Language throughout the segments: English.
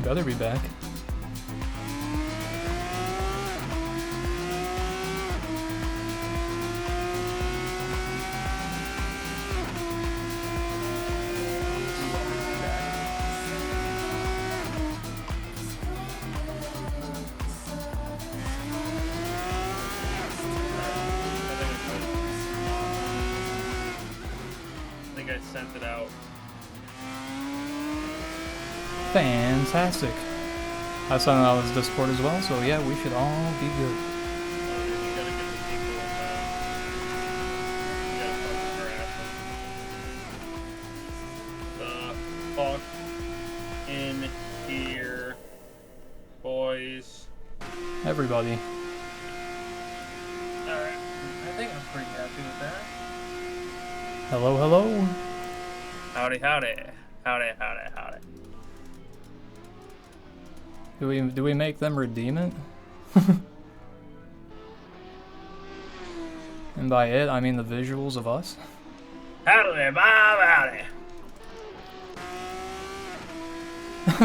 better be back. I sent it out. Fantastic. I sent it out as Discord as well, so yeah, we should all be good. You gotta get the people, you gotta fuck in here, boys. Everybody. Alright, I think I'm pretty happy with that. Hello, hello. Howdy, howdy. Howdy, howdy, howdy. Do we make them redeem it? And by it, I mean the visuals of us. Howdy, Bob, howdy.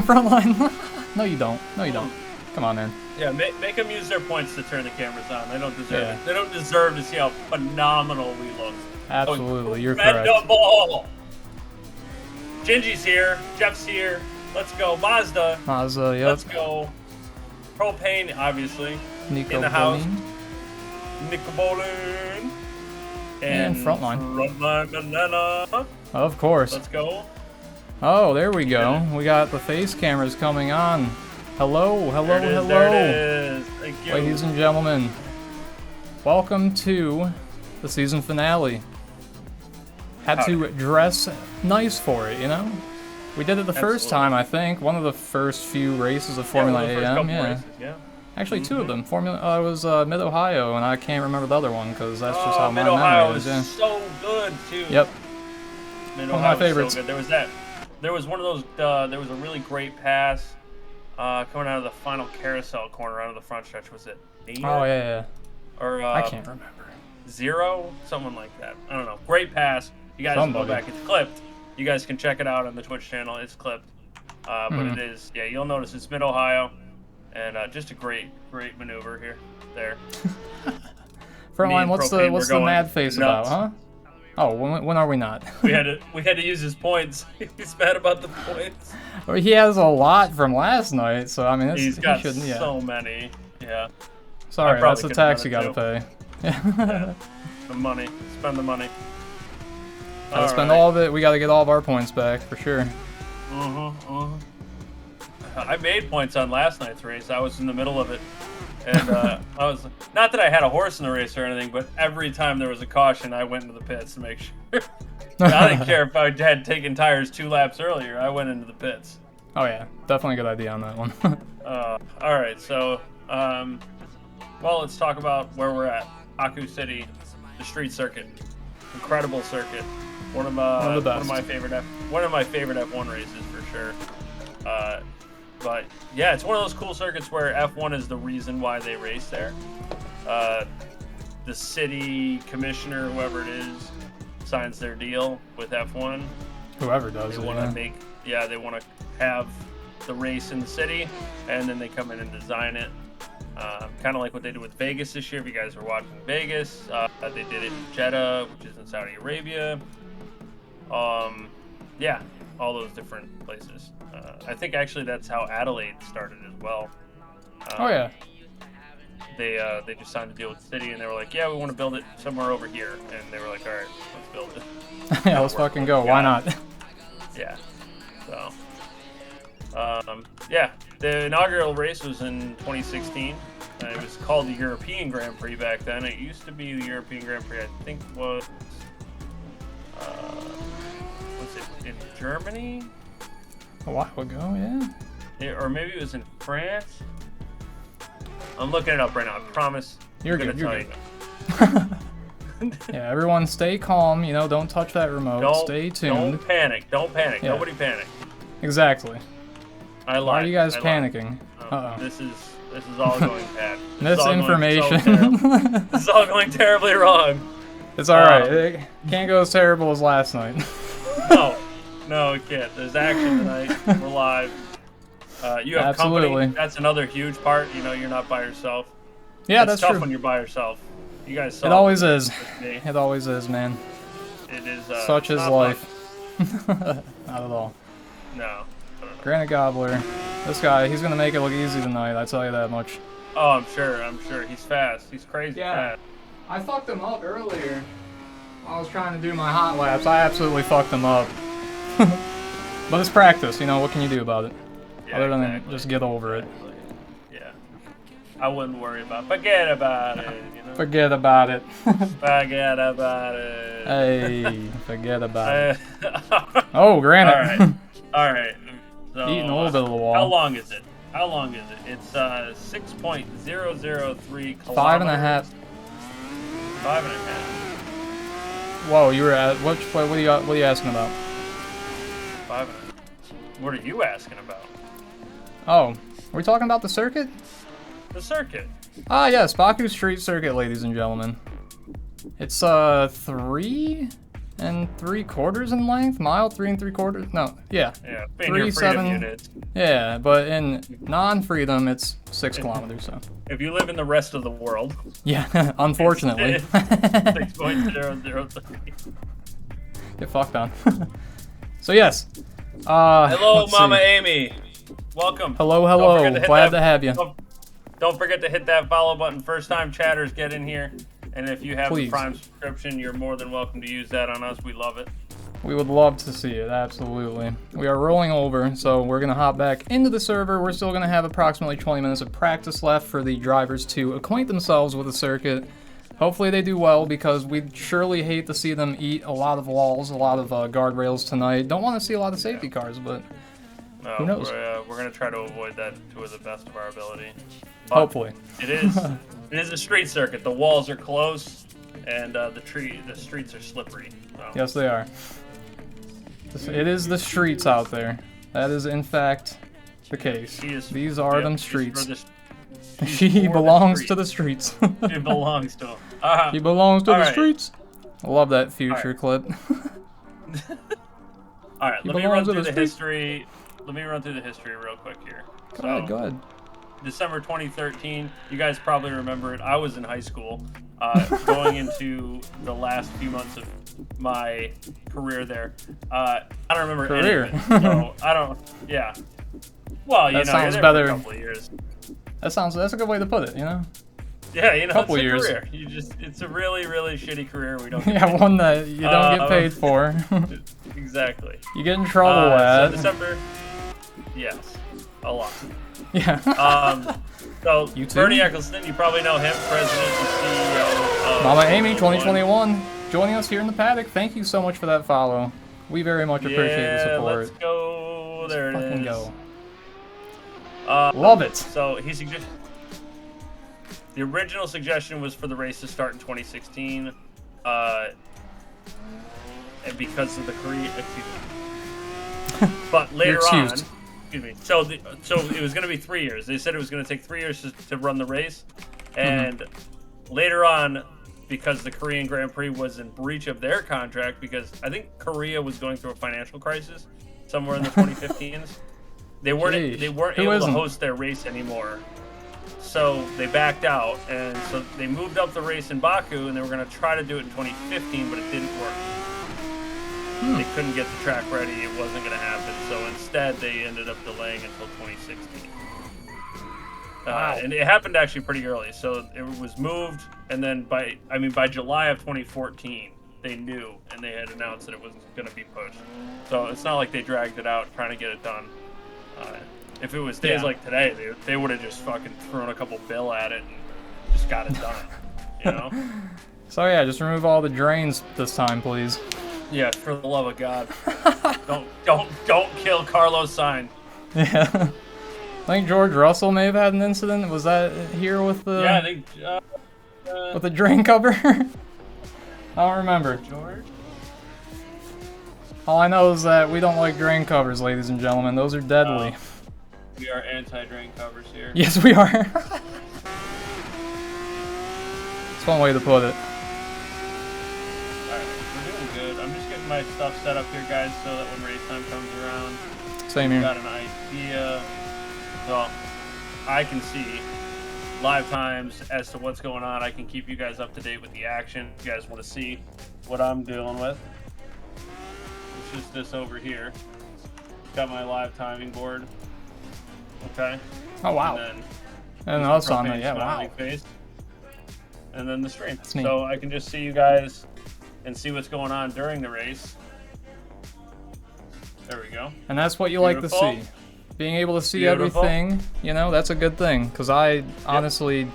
Frontline. No, you don't. No, you don't. Come on, man. Yeah, make them use their points to turn the cameras on. They don't deserve Yeah. it. They don't deserve to see how phenomenal we look. Absolutely, you're correct. Incredible! Gingy's here. Jeff's here. Let's go. Mazda. Mazda, yep. Let's go. Propane, obviously. Nico in the house. Bolin. Nico Bolin. And Frontline. Frontline banana. Of course. Let's go. Oh, there we go. We got the face cameras coming on. Hello, hello, There it is, hello. There it is. Thank you. Ladies and gentlemen, welcome to the season finale. Had to dress nice for it, you know? We did it the first time, I think. One of the first few races of Formula AM. Yeah. Races, yeah. Actually, two of them. It was Mid-Ohio, and I can't remember the other one because that's just how my Mid-Ohio memory is. Yeah. is so good too. Yep. Mid-Ohio One of my favorites. So good. There was that. There was one of those. There was a really great pass coming out of the final carousel corner out of the front stretch. Was it 8? Oh yeah. Or I can't remember. 0, someone like that. I don't know. Great pass. You guys can go back. It's clipped. You guys can check it out on the Twitch channel. It's clipped. But it is. Yeah, you'll notice it's Mid-Ohio, and just a great maneuver here. There. Frontline, what's the mad face nuts. about, huh? Oh, when are we not? we had to use his points. He's mad about the points. Well, he has a lot from last night, so I mean, He's got so many. Yeah. Sorry, that's the tax you gotta pay. Yeah. The money. Spend the money. Gotta spend all of it. We gotta get all of our points back for sure. I made points on last night's race. I was in the middle of it, and I was not that I had a horse in the race or anything, but every time there was a caution, I went into the pits to make sure. I didn't care if I had taken tires 2 laps earlier. I went into the pits. Oh yeah, definitely a good idea on that one. All right, so well, let's talk about where we're at. Baku City, the street circuit, incredible circuit. One of my favorite F1 races for sure. But yeah, it's one of those cool circuits where F1 is the reason why they race there. The city commissioner, whoever it is, signs their deal with F1. Whoever does they it. Want to make, they want to have the race in the city, and then they come in and design it. Kind of like what they did with Vegas this year. If you guys were watching Vegas, they did it in Jeddah, which is in Saudi Arabia. Yeah, all those different places. I think actually that's how Adelaide started as well. Oh yeah. They just signed a deal with the city, and they were like, yeah, we want to build it somewhere over here, and they were like, all right, let's build it. Yeah, let's fucking go. Why not? Yeah. So. Yeah, the inaugural race was in 2016. It was called the European Grand Prix back then. It used to be the European Grand Prix, I think was it in Germany? A while ago, yeah. Or maybe it was in France. I'm looking it up right now. I promise. You're gonna good. tell you. Yeah, everyone stay calm. You know, don't touch that remote. Stay tuned. Don't panic. Don't panic. Yeah. Nobody panic. Exactly. I lied. Why are you guys panicking? Uh-oh. This is all going bad. Misinformation. This is all going terribly wrong. It's alright. It can't go as terrible as last night. No, it can't. There's action tonight. We're live. You have company. That's another huge part. You know, you're not by yourself. Yeah, that's tough true. When you're by yourself. You guys saw it always is. It always is, man. It is. Such is life. Not at all. No. Granite Gobbler. This guy, he's gonna make it look easy tonight, I tell you that much. Oh, I'm sure. He's fast. He's crazy fast. I fucked him up earlier. I was trying to do my hot laps. I absolutely fucked him up. But it's practice, you know, what can you do about it? Yeah, other than just get over it. Yeah. I wouldn't worry about it. Forget about it, you know? Forget about it. Forget about it. Hey, forget about it. Oh, granite. Alright. So, eating a little bit of the wall. How long is it? It's 6.003 kilometers. 5.5. 5.5. Whoa, you were at what are you asking about? 5.5. What are you asking about? Oh, are we talking about the circuit? The circuit. Ah, yes, Baku Street Circuit, ladies and gentlemen. It's 3 3/4 in length, mile 3 3/4. No, yeah. Yeah, in your freedom units. Yeah, but in non-freedom, it's 6 kilometers. So. If you live in the rest of the world. Yeah, unfortunately. 6.003. Get fucked on. So yes. Hello, Mama Amy. Welcome. Hello. Glad to have you. Don't forget to hit that follow button. First time chatters, get in here. And if you have a Prime subscription, you're more than welcome to use that on us. We love it. We would love to see it, absolutely. We are rolling over, so we're going to hop back into the server. We're still going to have approximately 20 minutes of practice left for the drivers to acquaint themselves with the circuit. Hopefully they do well, because we'd surely hate to see them eat a lot of walls, a lot of guardrails tonight. Don't want to see a lot of safety cars, but who knows? We're going to try to avoid that to the best of our ability. But hopefully. It is a street circuit. The walls are close, and the streets are slippery. So. Yes, they are. It is the streets out there. That is, in fact, the case. These are them streets. He belongs to the streets. He belongs to them. He belongs to the streets. I love that future clip. All right, let me run through the history. Let me run through the history real quick here. Go ahead. December 2013, you guys probably remember it. I was in high school, going into the last few months of my career there. I don't remember any of it, so I don't. Yeah. Well, you know, sounds you're there better. For a couple of years. That's a good way to put it. You know. Yeah, you know, couple it's a years. career. It's a really, really shitty career. We don't. One that you don't get paid for. Exactly. You get in trouble at. So December. Yes, a lot. Yeah. So Bernie Eccleston, you probably know him, president and CEO of Mama Amy 2021, joining us here in the paddock. Thank you so much for that follow. We very much appreciate the support. Let's go. There it is. Fucking go. Love it. So he suggested. The original suggestion was for the race to start in 2016, and because of the Korea. But later on. Excuse me. So it was going to be 3 years. They said it was going to take 3 years to run the race, and later on, because the Korean Grand Prix was in breach of their contract, because I think Korea was going through a financial crisis somewhere in the 2015s, they weren't able to host their race anymore. So they backed out, and so they moved up the race in Baku, and they were going to try to do it in 2015, but it didn't work. They couldn't get the track ready. It wasn't going to happen. So instead, they ended up delaying until 2016. Wow. And it happened actually pretty early. So it was moved, and then by July of 2014, they knew, and they had announced that it was going to be pushed. So it's not like they dragged it out trying to get it done. If it was days like today, they would have just fucking thrown a couple bill at it and just got it done. You know? So yeah, just remove all the drains this time, please. Yeah, for the love of God. don't kill Carlos Sainz. Yeah. I think George Russell may have had an incident. Was that here with the I think with the drain cover? I don't remember. George? All I know is that we don't like drain covers, ladies and gentlemen. Those are deadly. We are anti-drain covers here. Yes, we are. It's one way to put it. My stuff set up here, guys, so that when race time comes around, same here. Got an idea. So I can see live times as to what's going on. I can keep you guys up to date with the action. If you guys want to see what I'm dealing with, it's just this over here. Got my live timing board. Okay. Oh wow. And also on the wow. Face. And then the stream. So I can just see you guys and see what's going on during the race. There we go. And that's what you like to see. Being able to see everything, you know, that's a good thing. Because I honestly,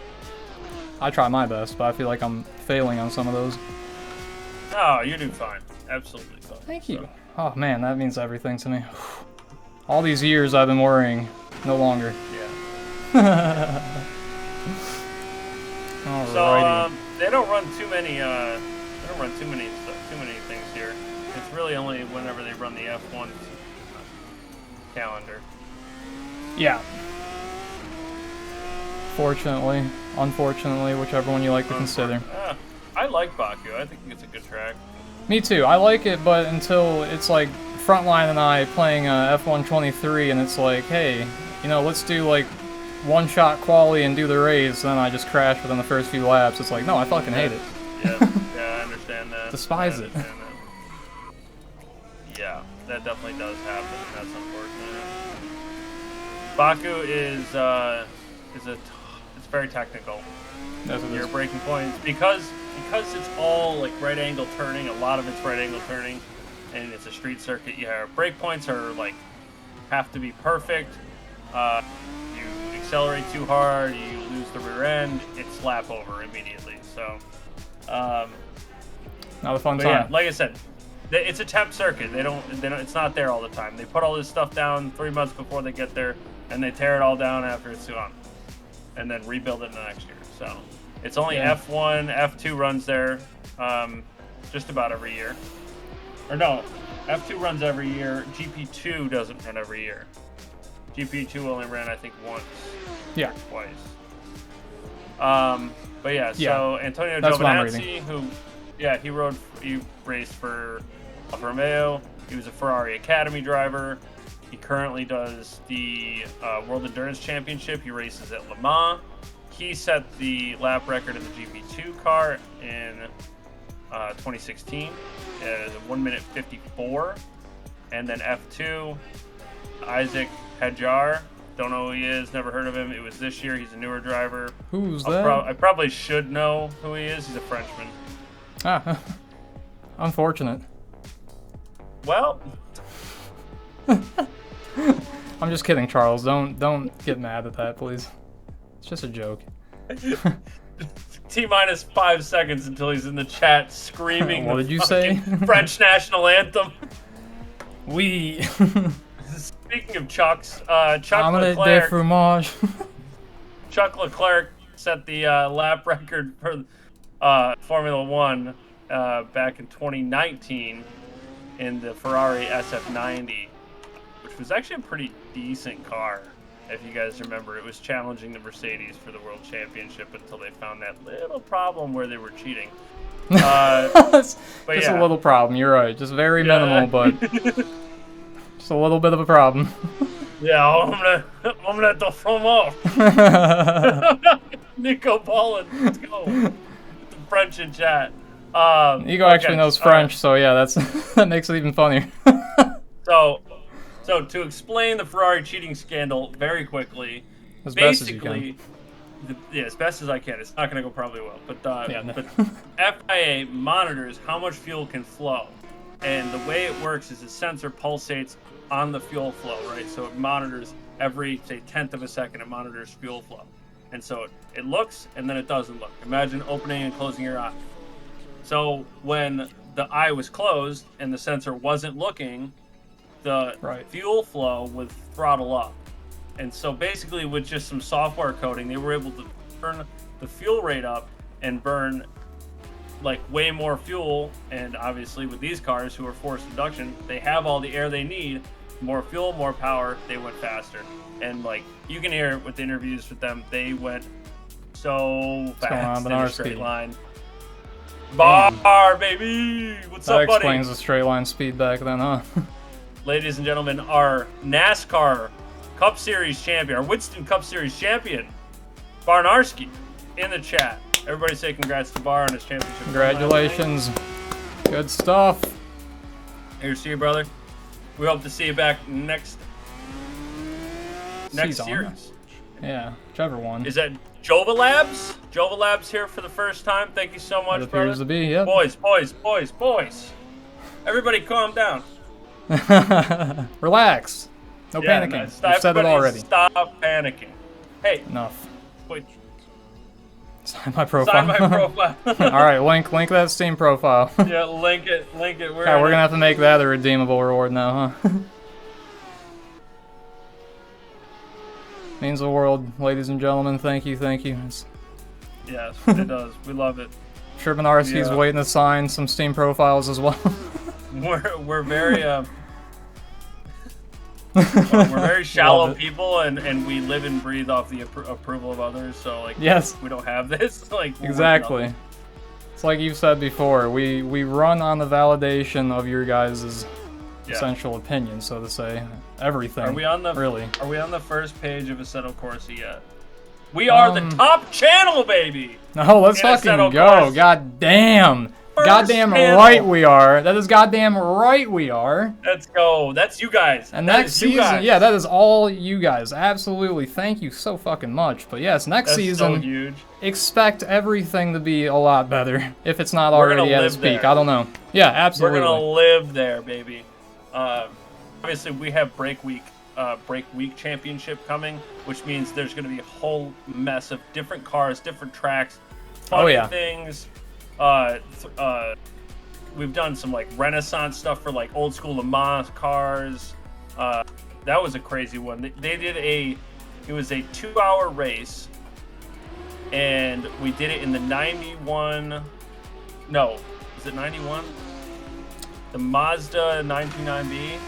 I try my best, but I feel like I'm failing on some of those. Oh, you do fine. Absolutely fine. Thank you. Oh man, that means everything to me. All these years I've been worrying, no longer. Yeah. Alrighty. So they don't run too many. Too many things here. It's really only whenever they run the F1 calendar. Yeah. Fortunately, unfortunately, whichever one you like to consider. I like Baku. I think it's a good track. Me too. I like it, but until it's like Frontline and I playing F1 23, and it's like, hey, you know, let's do like one-shot quali and do the race, and then I just crash within the first few laps. It's like, no, I fucking hate it. Yeah, I understand that. Despise it. Yeah, that definitely does happen, and that's unfortunate. Baku is it's very technical. Your braking points, because it's all like right angle turning. A lot of it's right angle turning, and it's a street circuit. Yeah, brake points are like have to be perfect. You accelerate too hard, you lose the rear end. It's lap over immediately. So, not a fun time. Yeah, like I said, it's a temp circuit. They don't. It's not there all the time. They put all this stuff down 3 months before they get there, and they tear it all down after it's on, and then rebuild it the next year. So it's only F1, F2 runs there, just about every year. Or no, F2 runs every year. GP2 doesn't run every year. GP2 only ran, I think, once. Yeah. Twice. But yeah, so Antonio Giovinazzi, he raced for Alfa Romeo. He was a Ferrari Academy driver. He currently does the World Endurance Championship. He races at Le Mans. He set the lap record in the GP2 car in 2016 at 1 minute 54. And then F2, Isaac Hadjar. Don't know who he is, never heard of him. It was this year. He's a newer driver. Who's that? I probably should know who he is. He's a Frenchman. Ah, unfortunate. Well, I'm just kidding, Charles. Don't get mad at that, please. It's just a joke. T-minus 5 seconds until he's in the chat screaming. What did you say? French national anthem. Oui. Speaking of Chucks, Chuck Leclerc set the lap record for Formula One back in 2019 in the Ferrari SF90, which was actually a pretty decent car. If you guys remember, it was challenging the Mercedes for the World Championship until they found that little problem where they were cheating. Just a little problem, you're right. Just very minimal, but just a little bit of a problem. Yeah, I'm gonna the foam off. Nico Paulin, let's go. The French in chat. Nico actually knows French, so yeah, that makes it even funnier. So to explain the Ferrari cheating scandal very quickly, as best as you can. As best as I can. It's not going to go probably well, but FIA monitors how much fuel can flow, and the way it works is a sensor pulsates on the fuel flow, right? So it monitors every, say, 1/10 of a second. It monitors fuel flow, and so it looks and then it doesn't look. Imagine opening and closing your eye. So when the eye was closed and the sensor wasn't looking, the fuel flow would throttle up. And so basically with just some software coding, they were able to turn the fuel rate up and burn like way more fuel. And obviously with these cars who are forced induction, they have all the air they need, more fuel, more power, they went faster. And like you can hear it with the interviews with them, they went so fast in a straight line. Bar, baby! What's up, buddy? That explains the straight line speed back then, huh? Ladies and gentlemen, our NASCAR Cup Series champion, or Winston Cup Series champion, BarrNarrSki, in the chat. Everybody say congrats to Barr on his championship. Congratulations. Good stuff. Here, see you, brother. We hope to see you back next series. Yeah, whichever one. Is that Jova Labs? Jova Labs here for the first time. Thank you so much, it appears brother. to be, yep. Boys. Everybody calm down. Relax. No panicking. I've said it already. Stop panicking. Hey. Enough. Wait. Sign my profile. Sign my profile. Alright, link that Steam profile. Yeah, link it. We're gonna have to make that a redeemable reward now, huh? Means the world, ladies and gentlemen. Thank you. Yes, it does. We love it. Sure, BarrNarrSki's waiting to sign some Steam profiles as well. We're very we're very shallow people, and we live and breathe off the approval of others. So like, yes, we don't have this. Like exactly. It's like you've said before. We run on the validation of your guys' essential opinion, so to say. Everything. Are we on the first page of Assetto Corsa yet? We are the top channel, baby. No, let's fucking go. Corsa. God damn. Goddamn right we are. That is goddamn right we are. Let's go. That's you guys. And next season, yeah, that is all you guys. Absolutely. Thank you so fucking much. But yes, next season, so huge. Expect everything to be a lot better. If it's not already at its peak. I don't know. Yeah, absolutely. We're gonna live there, baby. Obviously, we have Break Week Championship coming, which means there's gonna be a whole mess of different cars, different tracks, funny things. We've done some like Renaissance stuff for like old school Le Mans cars. That was a crazy one. They did it was a 2-hour race, and we did it in the 91. No, is it 91? The Mazda 929B.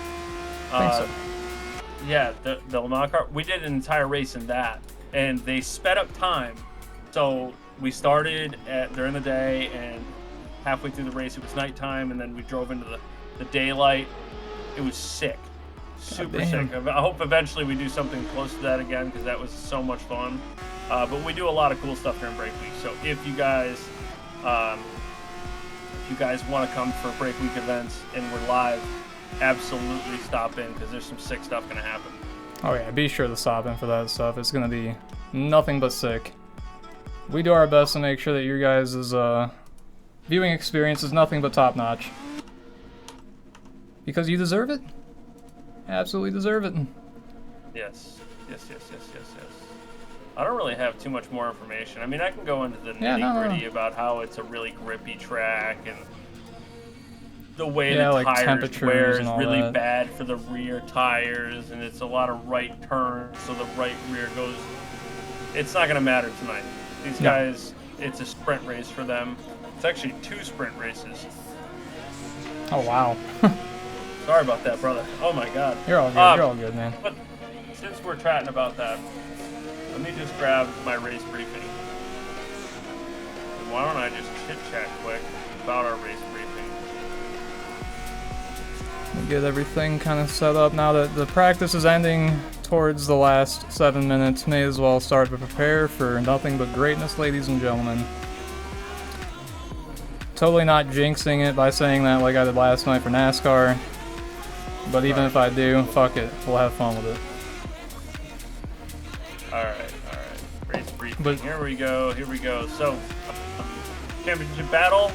I think so. Yeah, the Le Mans car. We did an entire race in that, and they sped up time. So we started during the day, and halfway through the race it was nighttime, and then we drove into the daylight. It was sick, super sick. I hope eventually we do something close to that again, because that was so much fun. But we do a lot of cool stuff during Break Week. So if you guys want to come for Break Week events and we're live, absolutely stop in, because there's some sick stuff gonna happen. Oh yeah, be sure to stop in for that stuff. It's gonna be nothing but sick. We do our best to make sure that your guys' viewing experience is nothing but top notch. Because you deserve it. Absolutely deserve it. Yes. I don't really have too much more information. I mean, I can go into the nitty-gritty about how it's a really grippy track, and the way the like tires wear is really that. bad for the rear tires, and it's a lot of right turns, so the right rear goes. It's not going to matter tonight. These guys, it's a sprint race for them. It's actually 2 sprint races. Oh, wow. Sorry about that, brother. Oh, my God. You're all good. You're all good, man. But since we're chatting about that, let me just grab my race briefing. And why don't I just chit-chat quick about our race briefing? We get everything kind of set up now that the practice is ending towards the last 7 minutes. May as well start to prepare for nothing but greatness, ladies and gentlemen. Totally not jinxing it by saying that like I did last night for NASCAR. But even if I do, fuck it. We'll have fun with it. Alright. Race briefing. Here we go. So, championship battle.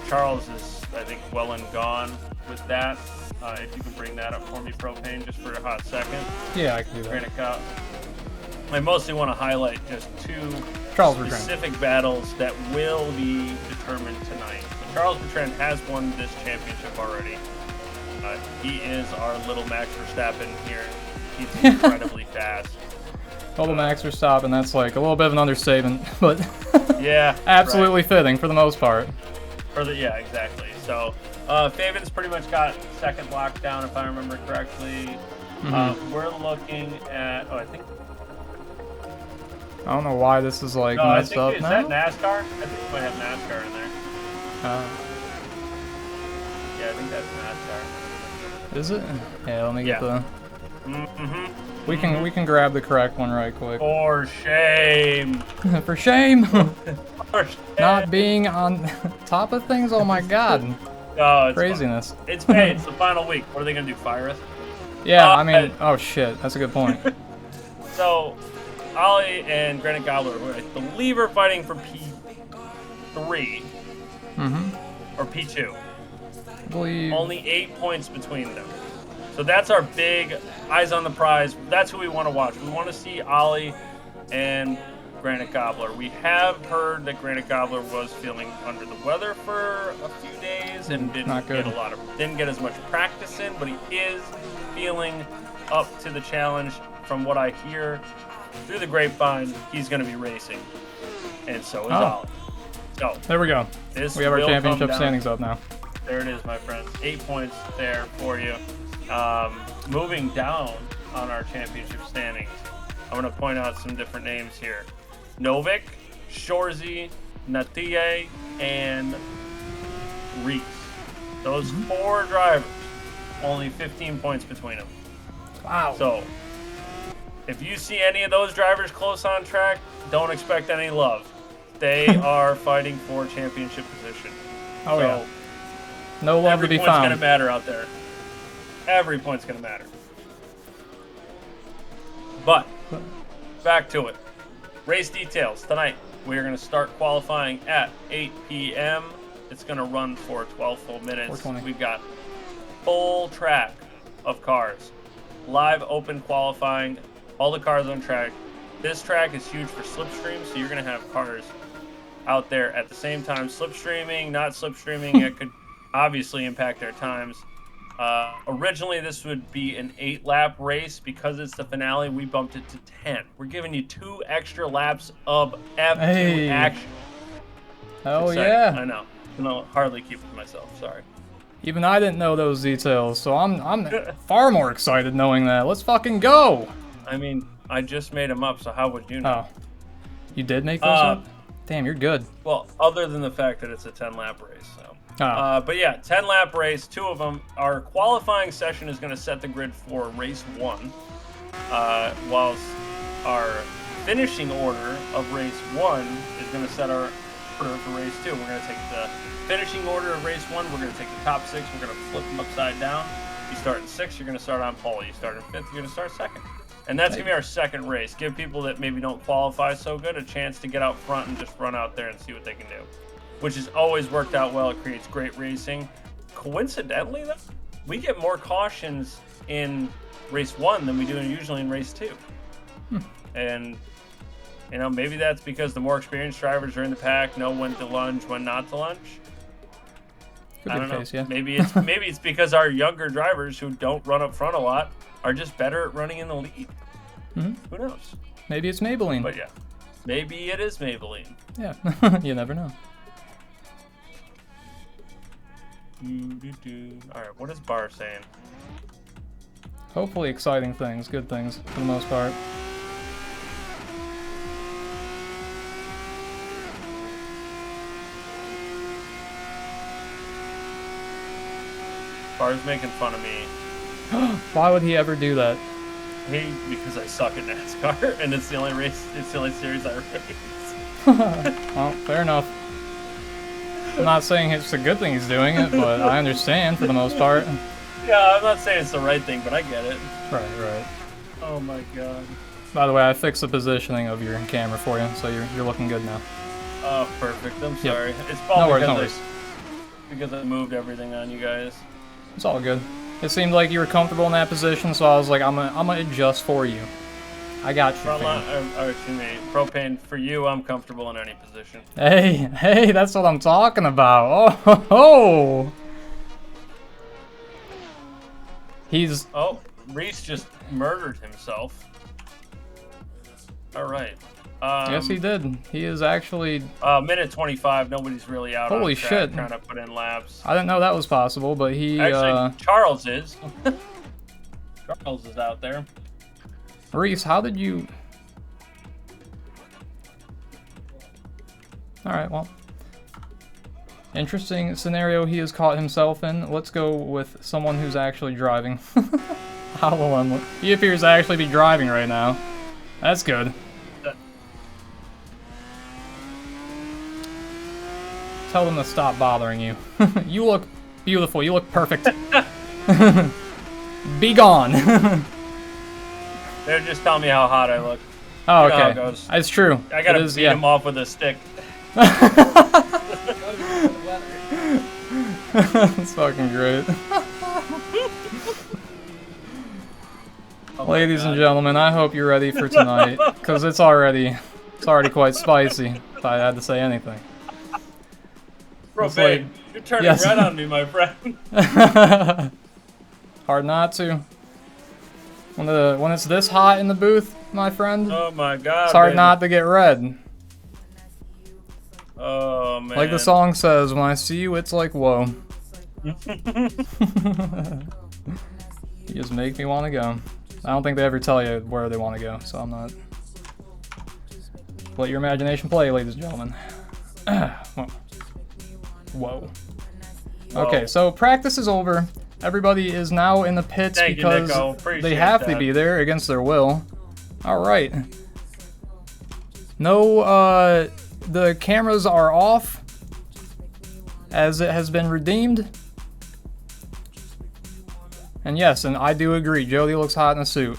Charles is, I think, well and gone with that. If you can bring that up for me, Propane, just for a hot second. Yeah, I can do that. I mostly want to highlight just 2 specific battles that will be determined tonight. So Charles Bertrand has won this championship already. He is our little Max Verstappen here. He's incredibly fast. Little Max Verstappen, that's like a little bit of an understatement, but yeah, absolutely fitting for the most part. Yeah, exactly. So Fabian's pretty much got second lockdown, if I remember correctly. We're looking at, I don't know why this is like messed up now. Is that NASCAR? I think we might have NASCAR in there. Yeah, I think that's NASCAR. Is it? Yeah, let me get the... We can grab the correct one right quick. For shame. For shame. For shame. Not being on top of things. Oh my God. Oh, it's craziness. Fun. It's May. It's the final week. What are they gonna do? Fire us? Yeah, I mean, oh shit, that's a good point. So, Ollie and Granite Gobbler, who I believe are fighting for P3 or P2. I believe only 8 points between them. So that's our big eyes on the prize. That's who we want to watch. We want to see Ollie and Granite Gobbler. We have heard that Granite Gobbler was feeling under the weather for a few days and didn't get as much practice in, but he is feeling up to the challenge. From what I hear through the grapevine, he's going to be racing, and so is Ollie. So there we go. We have our championship standings up now. There it is, my friends. 8 points there for you. Moving down on our championship standings, I'm going to point out some different names here. Novik, Shorzy, Natie, and Reese. Those 4 drivers, only 15 points between them. Wow. So, if you see any of those drivers close on track, don't expect any love. They are fighting for championship position. Oh, so, yeah. No love to be found. Every point's going to matter out there. Every point's going to matter. But, back to it. Race details. Tonight, we are going to start qualifying at 8 p.m. It's going to run for 12 full minutes. We've got full track of cars. Live open qualifying. All the cars on track. This track is huge for slipstream, so you're going to have cars out there at the same time. Slipstreaming, not slipstreaming, it could obviously impact their times. Originally, this would be an 8-lap race. Because it's the finale, we bumped it to 10. We're giving you 2 extra laps of F2 action. Oh, yeah. I know. I can hardly keep it to myself. Sorry. Even I didn't know those details, so I'm far more excited knowing that. Let's fucking go! I mean, I just made them up, so how would you know? Oh. You did make those up? Damn, you're good. Well, other than the fact that it's a 10-lap race, so. But yeah, 10-lap race, 2 of them. Our qualifying session is going to set the grid for race 1, whilst our finishing order of race 1 is going to set our order for race 2. We're going to take the finishing order of race 1, we're going to take the top 6, we're going to flip them upside down. You start in 6th, you're going to start on pole. You start in 5th, you're going to start 2nd. And that's going to be our second race. Give people that maybe don't qualify so good a chance to get out front and just run out there and see what they can do. Which has always worked out well. It creates great racing. Coincidentally, though, we get more cautions in race 1 than we do usually in race 2. And, you know, maybe that's because the more experienced drivers are in the pack, know when to lunge, when not to lunge. I don't know. Case, yeah. Maybe it's because our younger drivers who don't run up front a lot are just better at running in the lead. Who knows? Maybe it's Maybelline. But yeah, maybe it is Maybelline. Yeah, you never know. All right, what is Barr saying? Hopefully exciting things, good things for the most part. Barr's making fun of me. Why would he ever do that? Because I suck at NASCAR, and it's the only race, it's the only series I race. Well, fair enough. I'm not saying it's a good thing he's doing it, but I understand for the most part. Yeah, I'm not saying it's the right thing, but I get it. Right. Oh my god. By the way, I fixed the positioning of your camera for you, so you're looking good now. Oh, perfect. I'm sorry. Yep. It's probably no worries. Because I moved everything on you guys. It's all good. It seemed like you were comfortable in that position, so I was like, I'm gonna adjust for you. I got you. Propane, for you, I'm comfortable in any position. Hey, that's what I'm talking about. Oh. Oh, Reese just murdered himself. All right. Yes, he did. He is actually... minute 25. Nobody's really out Holy on track shit. trying to put in laps. I didn't know that was possible, but he... Actually, Charles is. Charles is out there. Reese, how did you... Alright, well. Interesting scenario he has caught himself in. Let's go with someone who's actually driving. HoloLens. He appears to actually be driving right now. That's good. Tell them to stop bothering you. You look beautiful. You look perfect. Be gone. They're just telling me how hot I look. Oh, you know okay. How it goes. It's true. I gotta beat him off with a stick. That's fucking great. Ladies and gentlemen, I hope you're ready for tonight, because it's already quite spicy, if I had to say anything. Bro, babe, you're turning red on me, my friend. Hard not to. When it's this hot in the booth, my friend. Oh my god. It's hard not to get red. Oh man. Like the song says, when I see you, it's like whoa. You just make me want to go. I don't think they ever tell you where they want to go, so I'm not. Let your imagination play, ladies and gentlemen. Whoa. Okay, so practice is over. Everybody is now in the pits because they have to be there against their will. Alright. No, the cameras are off, as it has been redeemed. And yes, and I do agree, Jody looks hot in a suit.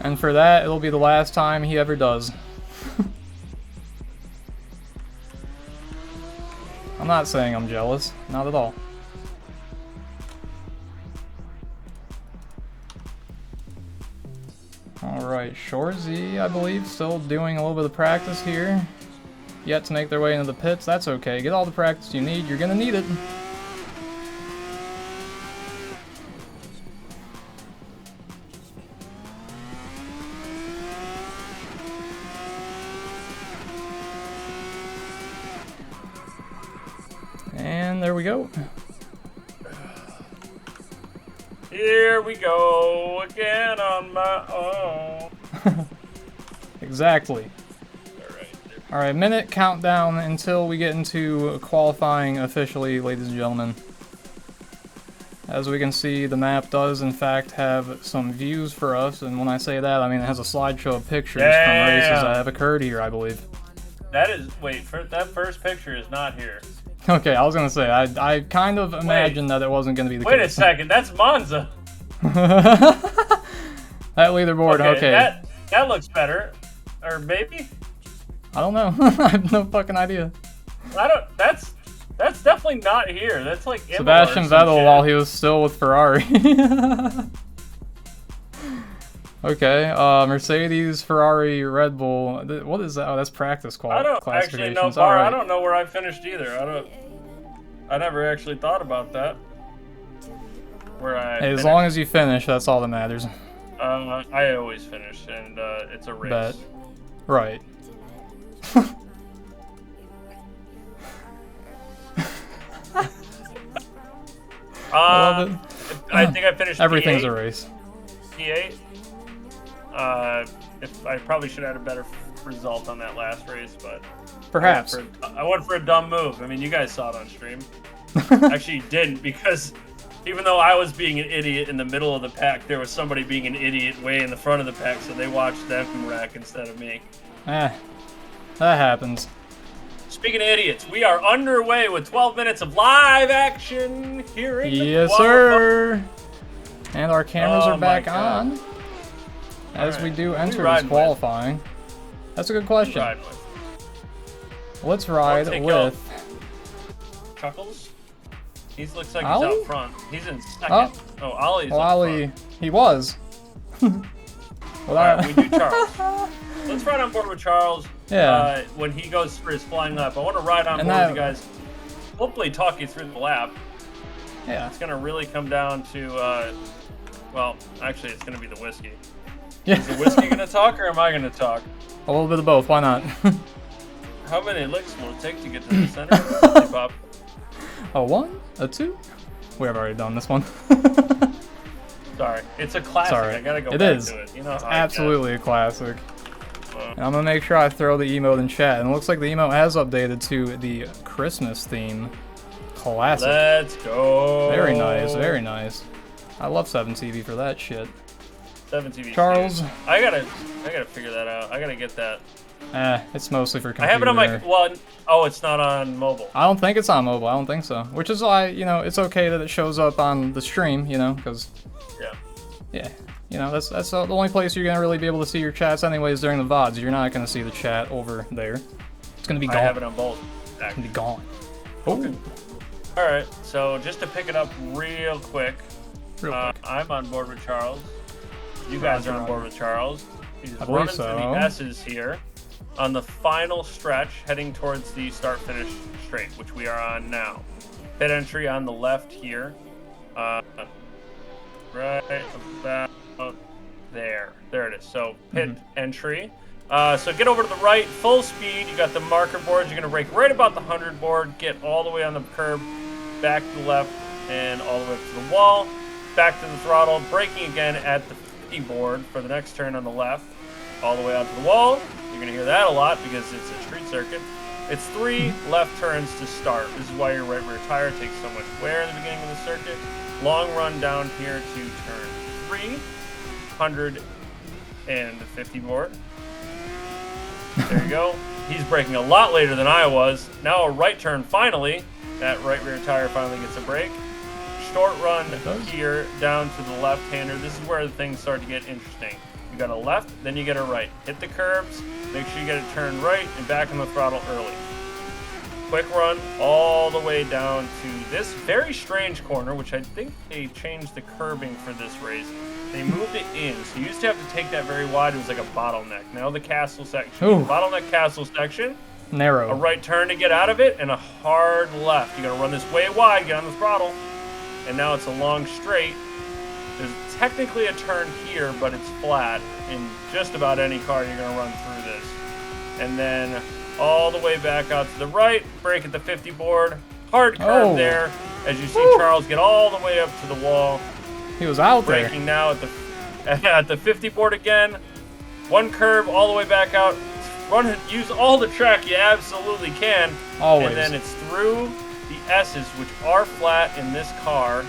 And for that, it'll be the last time he ever does. I'm not saying I'm jealous, not at all. Alright, Shorzy, I believe, still doing a little bit of practice here. Yet to make their way into the pits, that's okay. Get all the practice you need, you're gonna need it. And there we go. Here we go again on my own. Exactly. Alright, minute countdown until we get into qualifying officially, ladies and gentlemen. As we can see, the map does in fact have some views for us, and when I say that, I mean it has a slideshow of pictures from races that have occurred here, I believe. That is, wait, that first picture is not here. Okay, I was gonna say, I kind of imagined that it wasn't gonna be the case. Wait a second, that's Monza. That leaderboard, okay. That looks better. Or maybe? I don't know. I have no fucking idea. That's definitely not here. That's like Sebastian Vettel while he was still with Ferrari. Okay, Mercedes, Ferrari, Red Bull. What is that? Oh, that's practice classifications. I don't actually know, Bar. Right. I don't know where I finished either. I never actually thought about that. Hey, as long as you finish, that's all that matters. I always finish, and it's a race. Bet. Right. I love it. I think I finished Everything's P8. a race. P8. If I probably should have had a better result on that last race, but perhaps I went for a dumb move. I mean, you guys saw it on stream. Actually, you didn't, because even though I was being an idiot in the middle of the pack, there was somebody being an idiot way in the front of the pack, so they watched them wreck instead of me. That happens. Speaking of idiots, we are underway with 12 minutes of live action here in the sir. And our cameras are back on as we do enter this qualifying. That's a good question. Let's ride with Chuckles. He looks like he's out front. He's in second. Oh, Ollie's Ollie, he was. Alright, we do Charles. Let's ride on board with Charles. Yeah. When he goes for his flying lap, I want to ride on board with you guys. Hopefully, talk you through the lap. Yeah. It's gonna really come down to, well, actually, it's gonna be the whiskey. Yeah. Is the whiskey gonna talk, or am I gonna talk? A little bit of both. Why not? How many licks will it take to get to the center of the lollipop? A 1? A 2? We have already done this one. Sorry, it's a classic. I gotta go back to it. You know, it's absolutely a classic. And I'm gonna make sure I throw the emote in chat. And it looks like the emote has updated to the Christmas theme. Classic. Let's go. Very nice, very nice. I love 7TV for that shit. 7TV. Charles. I gotta figure that out. I gotta get that. It's mostly for computer. I have it on my, well, oh, it's not on mobile. I don't think it's on mobile. I don't think so. Which is why, you know, it's okay that it shows up on the stream, you know, because... Yeah. You know, that's the only place you're going to really be able to see your chats anyways during the VODs. You're not going to see the chat over there. It's going to be gone. I have it on both. It's going to be gone. Okay. Alright, so just to pick it up real quick. I'm on board with Charles. You guys are on board with Charles. He's running through the S's here on the final stretch, heading towards the start-finish straight, which we are on now. Pit entry on the left here. Right about there. There it is. So pit entry. So get over to the right, full speed. You got the marker boards. You're going to brake right about the 100 board, get all the way on the curb, back to the left, and all the way up to the wall. Back to the throttle, braking again at the 50 board for the next turn on the left, all the way out to the wall. You're going to hear that a lot because it's a street circuit. It's 3 left turns to start. This is why your right rear tire takes so much wear in the beginning of the circuit. Long run down here to turn 3, 150 board. There you go. He's braking a lot later than I was. Now a right turn finally. That right rear tire finally gets a break. Short run here down to the left-hander. This is where things start to get interesting. You got a left, then you get a right. Hit the curbs, make sure you get a turn right, and back on the throttle early. Quick run all the way down to this very strange corner, which I think they changed the curbing for this race. They moved it in, so you used to have to take that very wide. It was like a bottleneck. Now the castle section, bottleneck castle section. Narrow. A right turn to get out of it, and a hard left. You're gonna run this way wide, get on the throttle, and now it's a long straight. There's technically a turn here, but it's flat. In just about any car, you're gonna run through this. And then all the way back out to the right, brake at the 50 board, hard curve there. As you see Charles get all the way up to the wall. He was out there. Braking now at the 50 board again. One curve all the way back out. Use all the track you absolutely can. Always. And then it's through the S's, which are flat in this car.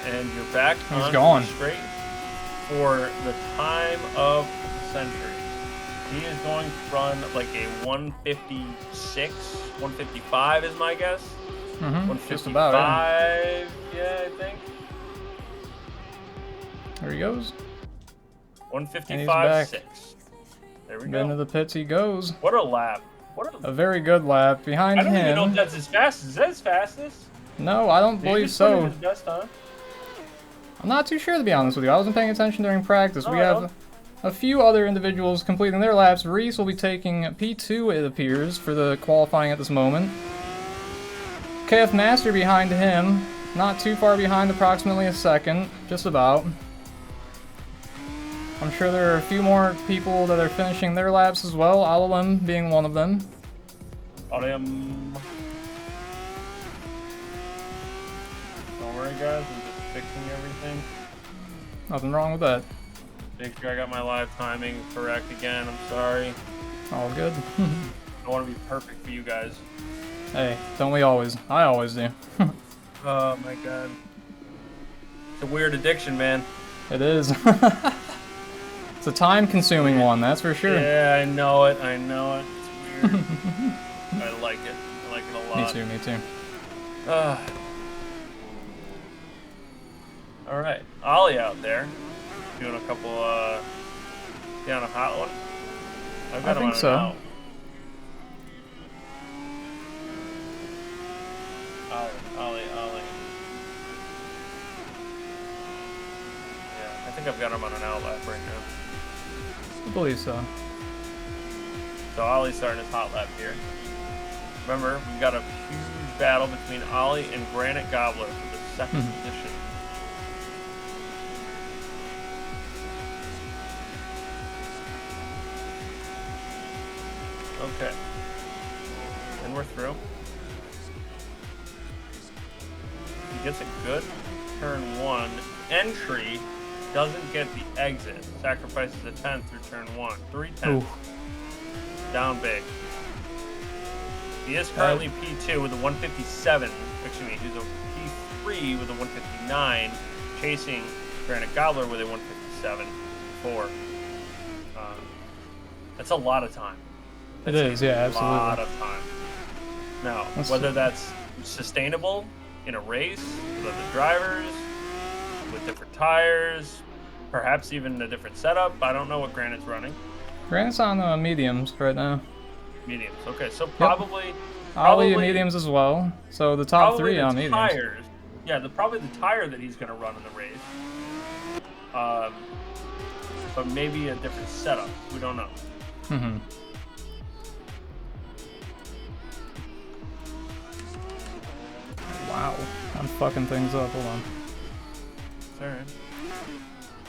And you're back on straight for the time of the century. He is going to run like a 156, 155 is my guess. 155, just about, yeah, I think. There he goes. 155.6. There we go. Into the pits he goes. What a lap. A very good lap. Behind him. I don't even know if that's his fastest. Is that his fastest? No, I don't believe so. His best time? I'm not too sure, to be honest with you. I wasn't paying attention during practice. We have a few other individuals completing their laps. Reese will be taking P2, it appears, for the qualifying at this moment. KF Master behind him. Not too far behind, approximately a second. Just about. I'm sure there are a few more people that are finishing their laps as well, Alalem being one of them. Don't worry, guys, I'm just fixing everything. Nothing wrong with that. Make sure I got my live timing correct again. I'm sorry. All good. I want to be perfect for you guys. Hey, don't we always? I always do. Oh my god. It's a weird addiction, man. It is. It's a time-consuming one, that's for sure. Yeah, I know it. It's weird. I like it. I like it a lot. Me too. All right, Ollie out there doing a couple. Down a hot one. I think so. Ollie. Yeah, I think I've got him on an outlap right now. I believe so. So Ollie's starting his hot lap here. Remember, we've got a huge battle between Ollie and Granite Gobbler for the second position. Okay. And we're through. He gets a good turn 1 entry. Doesn't get the exit. Sacrifices a 10th through turn 1. 3 tenths. Down big. He is currently P2 with a 157. Excuse me, he's a P3 with a 159, chasing Granite Gobbler with a 157.4. That's a lot of time. It is, yeah, absolutely. A lot of time. Now, whether that's sustainable in a race with other drivers, with different tires, perhaps even a different setup. I don't know what Granite's running. Granite's on mediums right now. Mediums. Okay, so probably Ollie mediums as well. So the top three on mediums. Tires. Yeah, probably the tire that he's going to run in the race. But maybe a different setup. We don't know. Mm-hmm. Wow, I'm fucking things up. Hold on. Alright.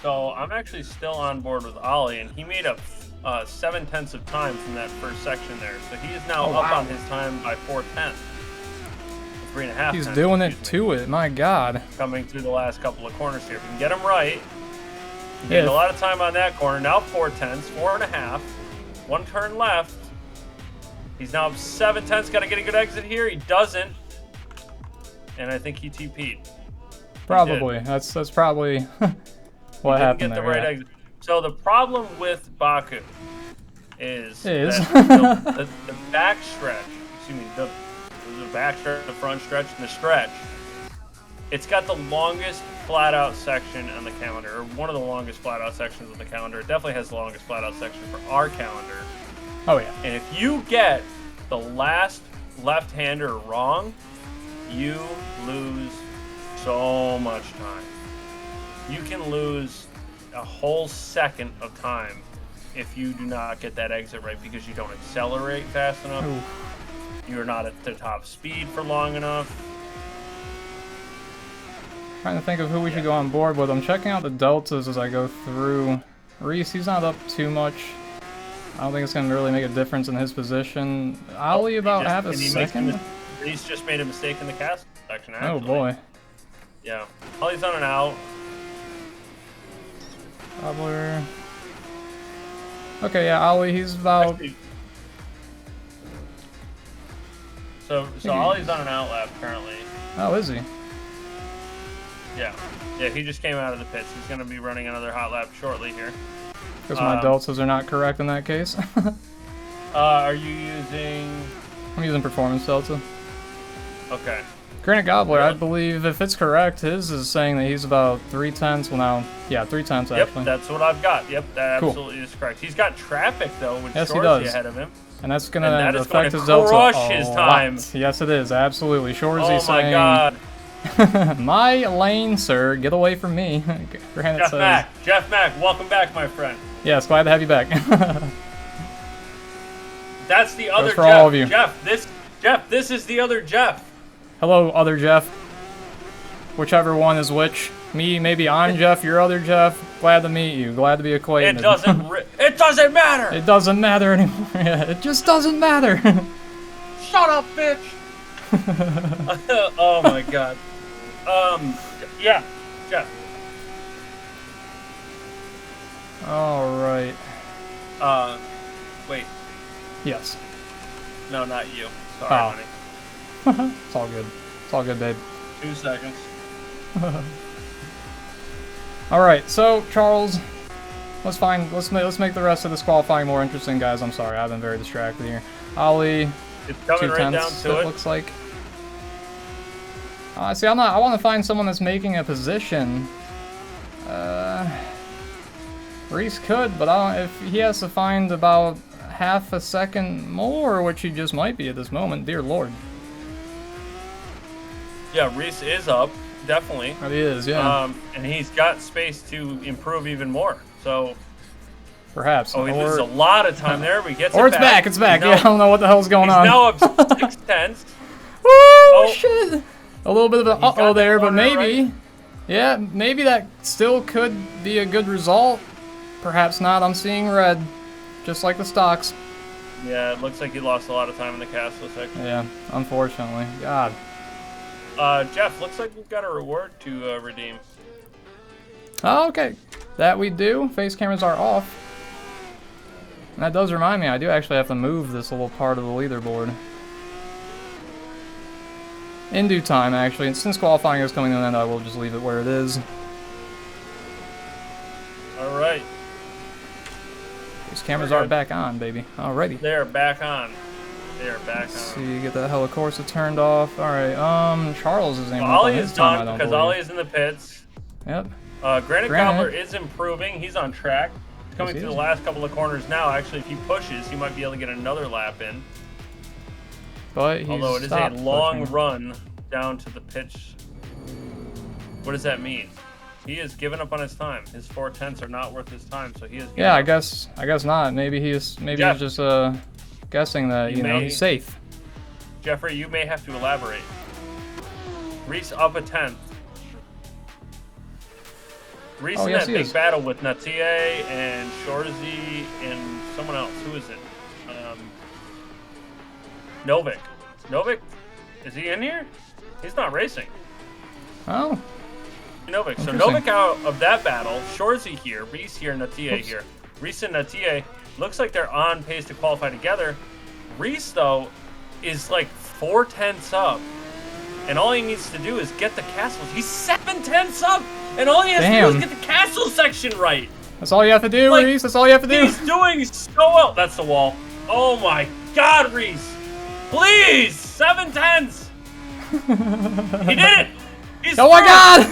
So I'm actually still on board with Ollie, and he made up 7/10 of time from that first section there. So he is now up on his time by 4/10. 3.5. He's doing it to it. My God. Coming through the last couple of corners here. If we can get him right, he gained a lot of time on that corner. Now 4/10, 4.5. One turn left. He's now up 7/10. Got to get a good exit here. He doesn't. And I think he TP'd. Probably. That's probably what happened there. Right exit. So the problem with Baku is that the back stretch, excuse me, the back stretch, the front stretch, and the stretch, it's got the longest flat-out section on the calendar, or one of the longest flat-out sections on the calendar. It definitely has the longest flat-out section for our calendar. Oh, yeah. And if you get the last left-hander wrong, you lose so much time. You can lose a whole second of time if you do not get that exit right because you don't accelerate fast enough. Ooh. You're not at the top speed for long enough. Trying to think of who we should go on board with. I'm checking out the deltas as I go through. Reese, he's not up too much. I don't think it's going to really make a difference in his position. Ollie about half a second. Reese just made a mistake in the cast section, actually. Oh, boy. Yeah. Ollie's on and out. Gobbler. Okay, yeah, Ollie, he's about... Actually, so Ollie's on an out lap currently. Oh, is he? Yeah. Yeah, he just came out of the pits. He's going to be running another hot lap shortly here. Because my deltas are not correct in that case. Are you using... I'm using performance delta. Okay. Granite Gobbler, I believe, if it's correct, his is saying that he's about 3/10. Well, now, yeah, 3/10 actually. Yep, that's what I've got. Yep, that absolutely is correct. He's got traffic, though, with Shorzy ahead of him. And that's going to affect his delta. Crush his time. Yes, it is. Absolutely. Shorzy saying... Oh, my God. My lane, sir. Get away from me. Jeff Mack, welcome back, my friend. Yes, glad to have you back. That's the other for Jeff. All of you. Jeff, this is the other Jeff. Hello, other Jeff. Whichever one is which. Me, maybe I'm Jeff, you're other Jeff. Glad to meet you. Glad to be acquainted. It doesn't matter. It doesn't matter anymore. Yeah, it just doesn't matter. Shut up, bitch. Oh my God. Yeah, Jeff. All right. Wait. Yes. No, not you. Sorry, honey. It's all good. It's all good, babe. 2 seconds. All right, so Charles, let's make the rest of this qualifying more interesting, guys. I'm sorry, I've been very distracted here. Ollie, it's coming right down to it. Looks like. See, I want to find someone that's making a position. Reese could, but if he has to find about half a second more, which he just might be at this moment. Dear Lord. Yeah, Reese is up, definitely. Oh, he is, yeah. And he's got space to improve even more. So perhaps. Oh, he loses a lot of time there, but he gets or it back. It's back. Yeah, I don't know what the hell's going on. He's now up 6/10. Woo, shit. A little bit of an uh-oh there, but maybe. Right. Yeah, maybe that still could be a good result. Perhaps not. I'm seeing red, just like the stocks. Yeah, it looks like he lost a lot of time in the castle section. Yeah, unfortunately. God. Jeff, looks like we've got a reward to redeem. Oh, okay. That we do. Face cameras are off. And that does remind me, I do actually have to move this little part of the leaderboard. in due time, actually. And since qualifying is coming to an end, I will just leave it where it is. All right. These cameras are back on, baby. Alrighty. They're back on. They're back on. See, get that Corsa turned off. Alright, Charles is aiming well, on his time, done because Ollie is in the pits. Yep. Granite Cobbler is improving. He's on track. He's coming Yes, through the last couple of corners now. Actually, if he pushes, he might be able to get another lap in. But he's although it is a long run down to the pitch. What does that mean? He has given up on his time. His 4/10 are not worth his time, so he is. Yeah, I guess not. Maybe he's just guessing that he's safe. Jeffrey, you may have to elaborate. Reese up a 10th. Reese in that big battle with Natie and Shorzy and someone else. Who is it? Novik. Novik? Is he in here? He's not racing. Oh. Novik. So Novik out of that battle. Shorzy here. Reese here. Natie here. Reese and Natie looks like they're on pace to qualify together. Reese, though, is like 4/10 up. And all he needs to do is get the castles. He's 7/10 up. And all he has to do is get the castle section right. That's all you have to do, Reese. That's all you have to do. He's doing so well. That's the wall. Oh my God, Reese. Please. 7/10. He did it. He's oh my God.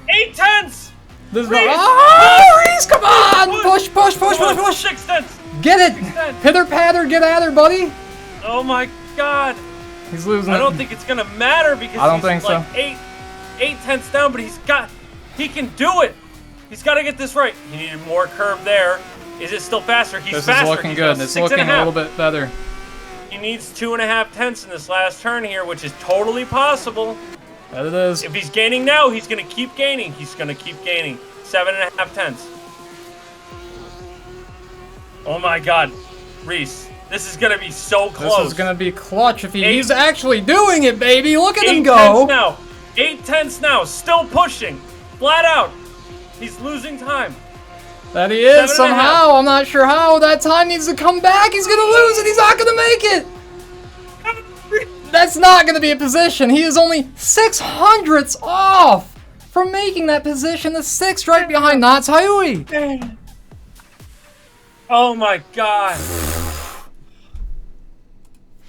8/10. This Reese, come on. Push. 6/10. Get it. Pitter patter. Get at her, buddy. Oh my God. He's losing I don't think it's going to matter because I don't think like so. 8/10 down, but he can do it. He's got to get this right. He needed more curve there. Is it still faster? He's faster. This is looking good. It's looking a little bit better. He needs 2.5 tenths in this last turn here, which is totally possible. That it is. If he's gaining now, he's going to keep gaining. He's going to keep gaining. 7.5 tenths. Oh my God. Reese, this is going to be so close. This is going to be clutch if he's actually doing it, baby. Look at him go. 8/10 now. 8/10 now. Still pushing. Flat out. He's losing time. That he is somehow. I'm not sure how. That time needs to come back. He's going to lose it. He's not going to make it. That's not going to be a position. He is only 600ths off from making that position. The 6th right behind NoChildSupportForMe. Oh my God.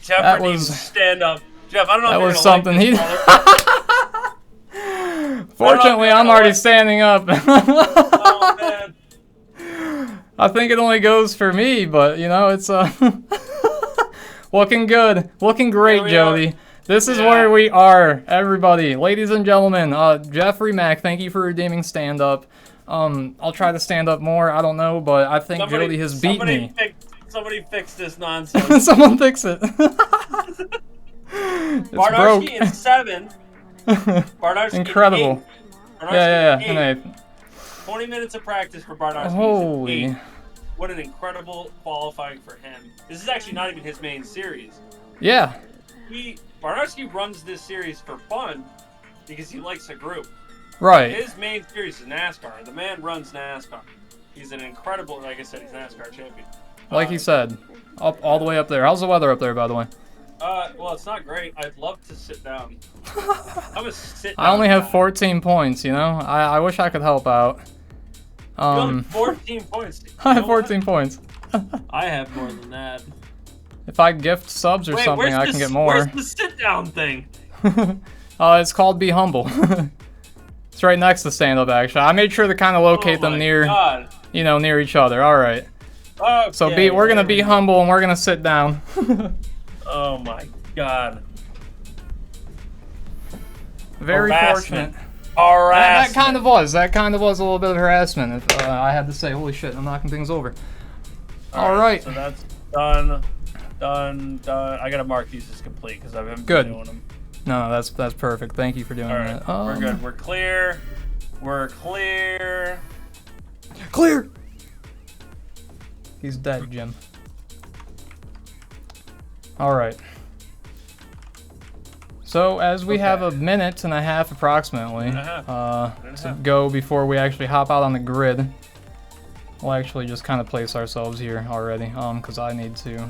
Jeff needs to stand up. Jeff, I don't know that if was something. Fortunately, I'm already standing up. Oh man. I think it only goes for me, but it's looking good, looking great, Jody. This is where we are, everybody, ladies and gentlemen. Jeffrey Mack, thank you for redeeming stand up. I'll try to stand up more. I don't know, but I think Jody has beat me. Somebody fix this nonsense. Someone fix it. BarrNarrSki in 7. BarrNarrSki incredible. In 8. Yeah. 20 minutes of practice for BarrNarrSki. Holy. What an incredible qualifying for him. This is actually not even his main series. Yeah. BarrNarrSki runs this series for fun because he likes a group. Right. His main series is NASCAR. The man runs NASCAR. He's an incredible, like I said, he's NASCAR champion. Like he said, all the way up there. How's the weather up there, by the way? Well, it's not great. I'd love to sit down. I'm a sit down I only have guy. 14 points, I wish I could help out. You only have 14 points. I have 14 points. I have more than that. If I gift subs or something, I can get more. Where's the sit down thing? It's called Be Humble. It's right next to stand up, actually. I made sure to kind of locate them near, near each other. All right. Okay, so we're gonna be humble and we're gonna sit down. Oh my God. Very fortunate. Harassment. That kind of was a little bit of harassment. If I had to say, holy shit, I'm knocking things over. All right. So that's done. I gotta mark these as complete because I haven't been doing them. No, that's perfect. Thank you for doing that. We're good. We're clear. We're clear. Clear. He's dead, Jim. All right. So as we have a minute and a half approximately to go before we actually hop out on the grid, we'll actually just kind of place ourselves here already, because I need to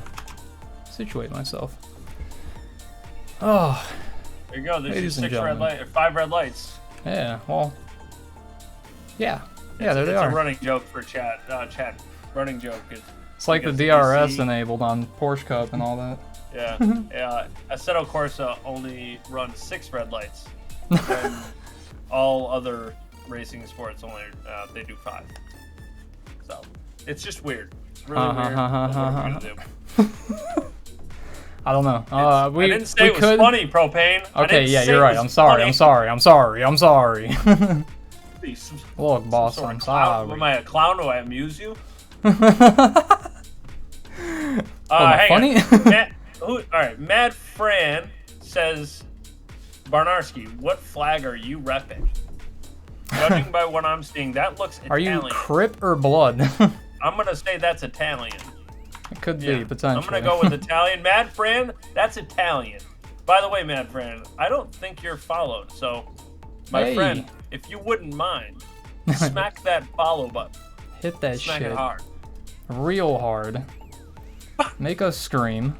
situate myself. Oh, There you go. There's your 5 red lights. Yeah, well, yeah, there they are. It's a running joke for chat. Running joke. It's like the DRS enabled on Porsche Cup and all that. Yeah, yeah. Assetto Corsa only runs 6 red lights, and all other racing sports only they do 5. So it's just weird. It's really weird. What are we gonna do? I don't know. I didn't say it was funny, Propane. Okay, yeah, you're right. I'm sorry. Look, boss, I'm sorry. Am I a clown? Do I amuse you? Funny? All right, Mad Fran says, BarrNarrSki, what flag are you repping? Judging by what I'm seeing, that looks Italian. Are you Crip or Blood? I'm going to say that's Italian. It could be, potentially. I'm going to go with Italian. Mad Fran, that's Italian. By the way, Mad Fran, I don't think you're followed. So, my friend, if you wouldn't mind, smack that follow button. Hit that Smack shit. It hard. Real hard. Make us scream.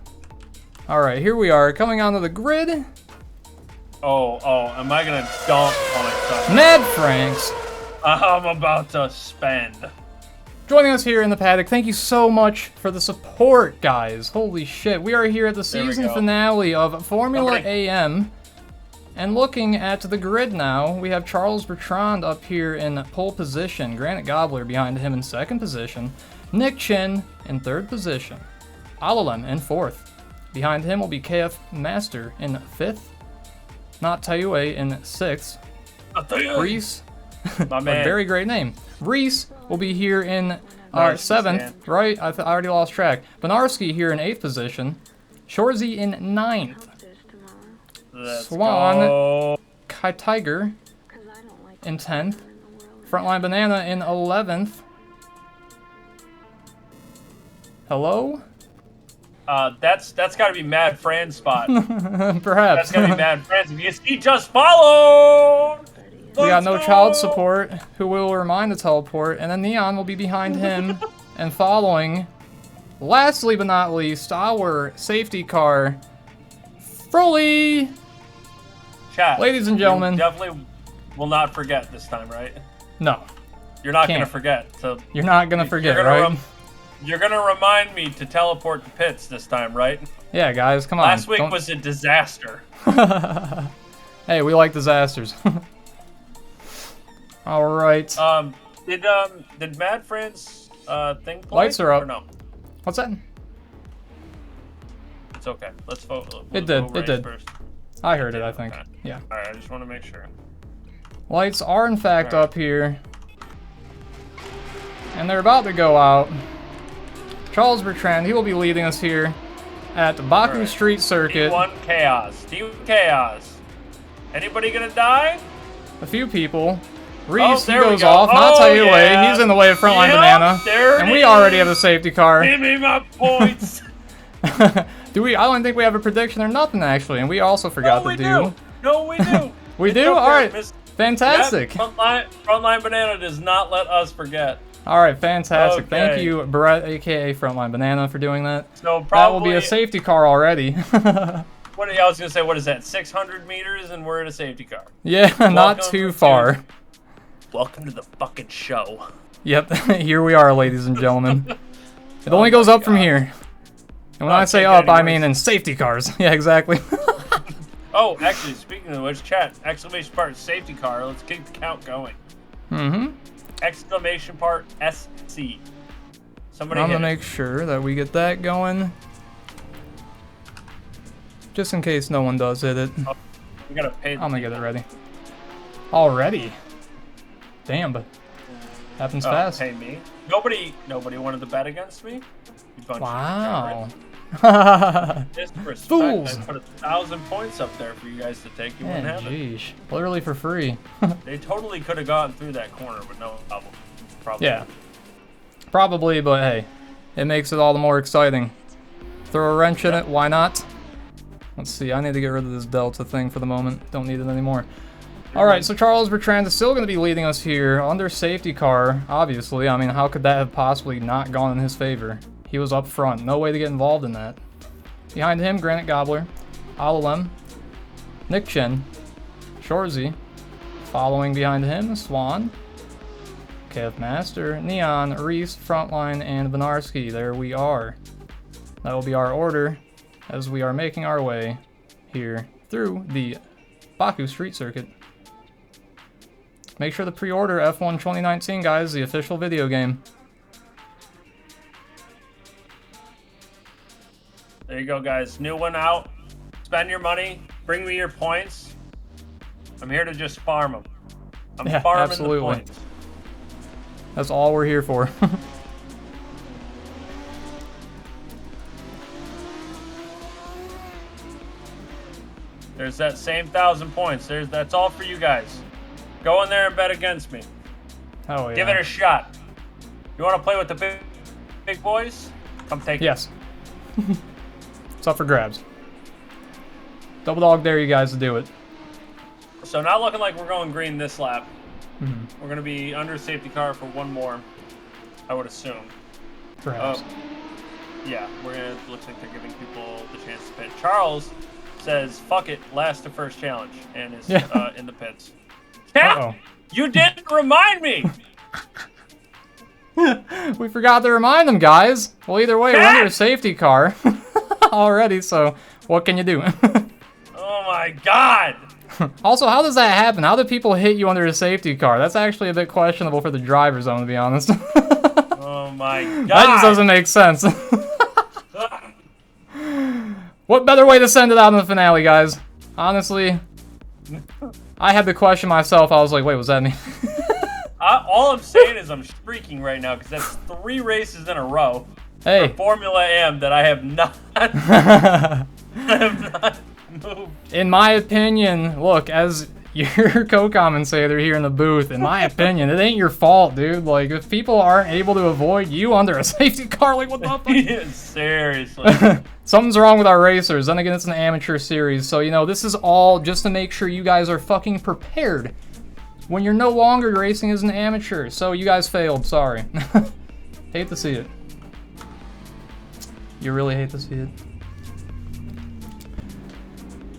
All right, here we are, coming onto the grid. Oh, am I going to dump on it? Mad Franks. I'm about to spend. Joining us here in the paddock, thank you so much for the support, guys. Holy shit, we are here at the season finale of Formula AM. And looking at the grid now, we have Charles Bertrand up here in pole position, Granite Gobbler behind him in second position, Nick Chin in third position, Alalem in fourth. Behind him will be KF Master in fifth, Not Tayue in sixth, Reese, my man. a very great name. Reese will be here in seventh, right? I already lost track. BarrNarrSki here in eighth position, Shorzy in ninth, Swan, Kai Tiger in 10th, Frontline Banana in 11th. Hello? That's got to be Mad Fran's spot. Perhaps. That's got to be Mad Fran's. If he just followed! We got No Child Support, who will remind the teleport, and then Neon will be behind him and following. Lastly but not least, our safety car, Froley! Chat, ladies and gentlemen. You definitely will not forget this time, right? No. You're not going to forget. So you're not going to forget, right? You're going to remind me to teleport to pits this time, right? Yeah, guys, come on. Last week was a disaster. Hey, we like disasters. All right. Did Mad Fran's thing play? Lights are up. Or no? What's that? It's okay. Let's vote. It did. First. I heard it, I think. Okay. Yeah. All right, I just want to make sure. Lights are in fact up here. And they're about to go out. Charles Bertrand, he will be leading us here at the Baku Street Circuit. T1 Chaos. T1 Chaos. Anybody gonna die? A few people. Reese, he goes off. Not Tayue. Yeah. He's in the way of Frontline Banana. And we already have a safety car. Give me my points. Do we? I don't think we have a prediction or nothing, actually. And we also forgot to do. No, we do. We do? All right. Fantastic. Yep. Frontline Banana does not let us forget. All right, fantastic. Okay. Thank you, Brett, a.k.a. Frontline Banana, for doing that. So probably, that will be a safety car already. I was going to say, what is that, 600 meters, and we're in a safety car. Yeah, not too far. Welcome to the fucking show. Yep, here we are, ladies and gentlemen. It only goes up from here. And when I say up, I mean in safety cars. Yeah, exactly. Oh, actually, speaking of which, chat, exclamation part safety car. Let's keep the count going. Mm-hmm. Exclamation part SC. Somebody I'm gonna make sure that we get that going. Just in case no one does hit it. Oh, we gotta pay. I'm gonna get it ready. Already? Damn, but happens fast. Pay me. Nobody wanted to bet against me. Wow. Disrespect. Fools. I put 1,000 points up there for you guys to take. You wouldn't have it. Literally for free. They totally could have gotten through that corner with no problem. Probably. Yeah. Probably, but hey, it makes it all the more exciting. Throw a wrench in it, why not? Let's see, I need to get rid of this Delta thing for the moment. Don't need it anymore. Alright, so Charles Bertrand is still going to be leading us here under safety car, obviously. I mean, how could that have possibly not gone in his favor? He was up front. No way to get involved in that. Behind him, Granite Gobbler, Alalem, Nick Chin, Shorzy, following behind him, Swan, Kev Master, Neon, Reese, Frontline, and BarrNarrSki. There we are. That will be our order as we are making our way here through the Baku Street Circuit. Make sure to pre-order F1 2019, guys, the official video game. There you go, guys. New one out. Spend your money. Bring me your points. I'm here to just farm them. I'm farming absolutely. the points. That's all we're here for. There's that same 1,000 points. That's all for you guys. Go in there and bet against me. Oh yeah. Give it a shot. You want to play with the big boys? Come take it. Yes. It's up for grabs. Double dog dare you guys to do it. So not looking like we're going green this lap. Mm-hmm. We're going to be under safety car for one more, I would assume. Perhaps. Yeah, looks like they're giving people the chance to pit. Charles says, fuck it, last to first challenge, and is in the pits. Yeah, you didn't remind me! We forgot to remind them, guys. Well, either way, we're under a safety car already, so what can you do? Oh my god! Also, how does that happen? How do people hit you under a safety car? That's actually a bit questionable for the driver zone, to be honest. Oh my god! That just doesn't make sense. What better way to send it out in the finale, guys? Honestly, I had to question myself. I was like, wait, was that me? All I'm saying is I'm streaking right now because that's 3 races in a row for Formula M that I have not, moved. In my opinion, look, as your co-commentator here in the booth, in my opinion, it ain't your fault, dude. Like, if people aren't able to avoid you under a safety car, like, what the fuck? Yeah, seriously. Something's wrong with our racers. Then again, it's an amateur series, so, you know, this is all just to make sure you guys are fucking prepared when you're no longer racing as an amateur. So, you guys failed. Sorry. Hate to see it. You really hate to see it.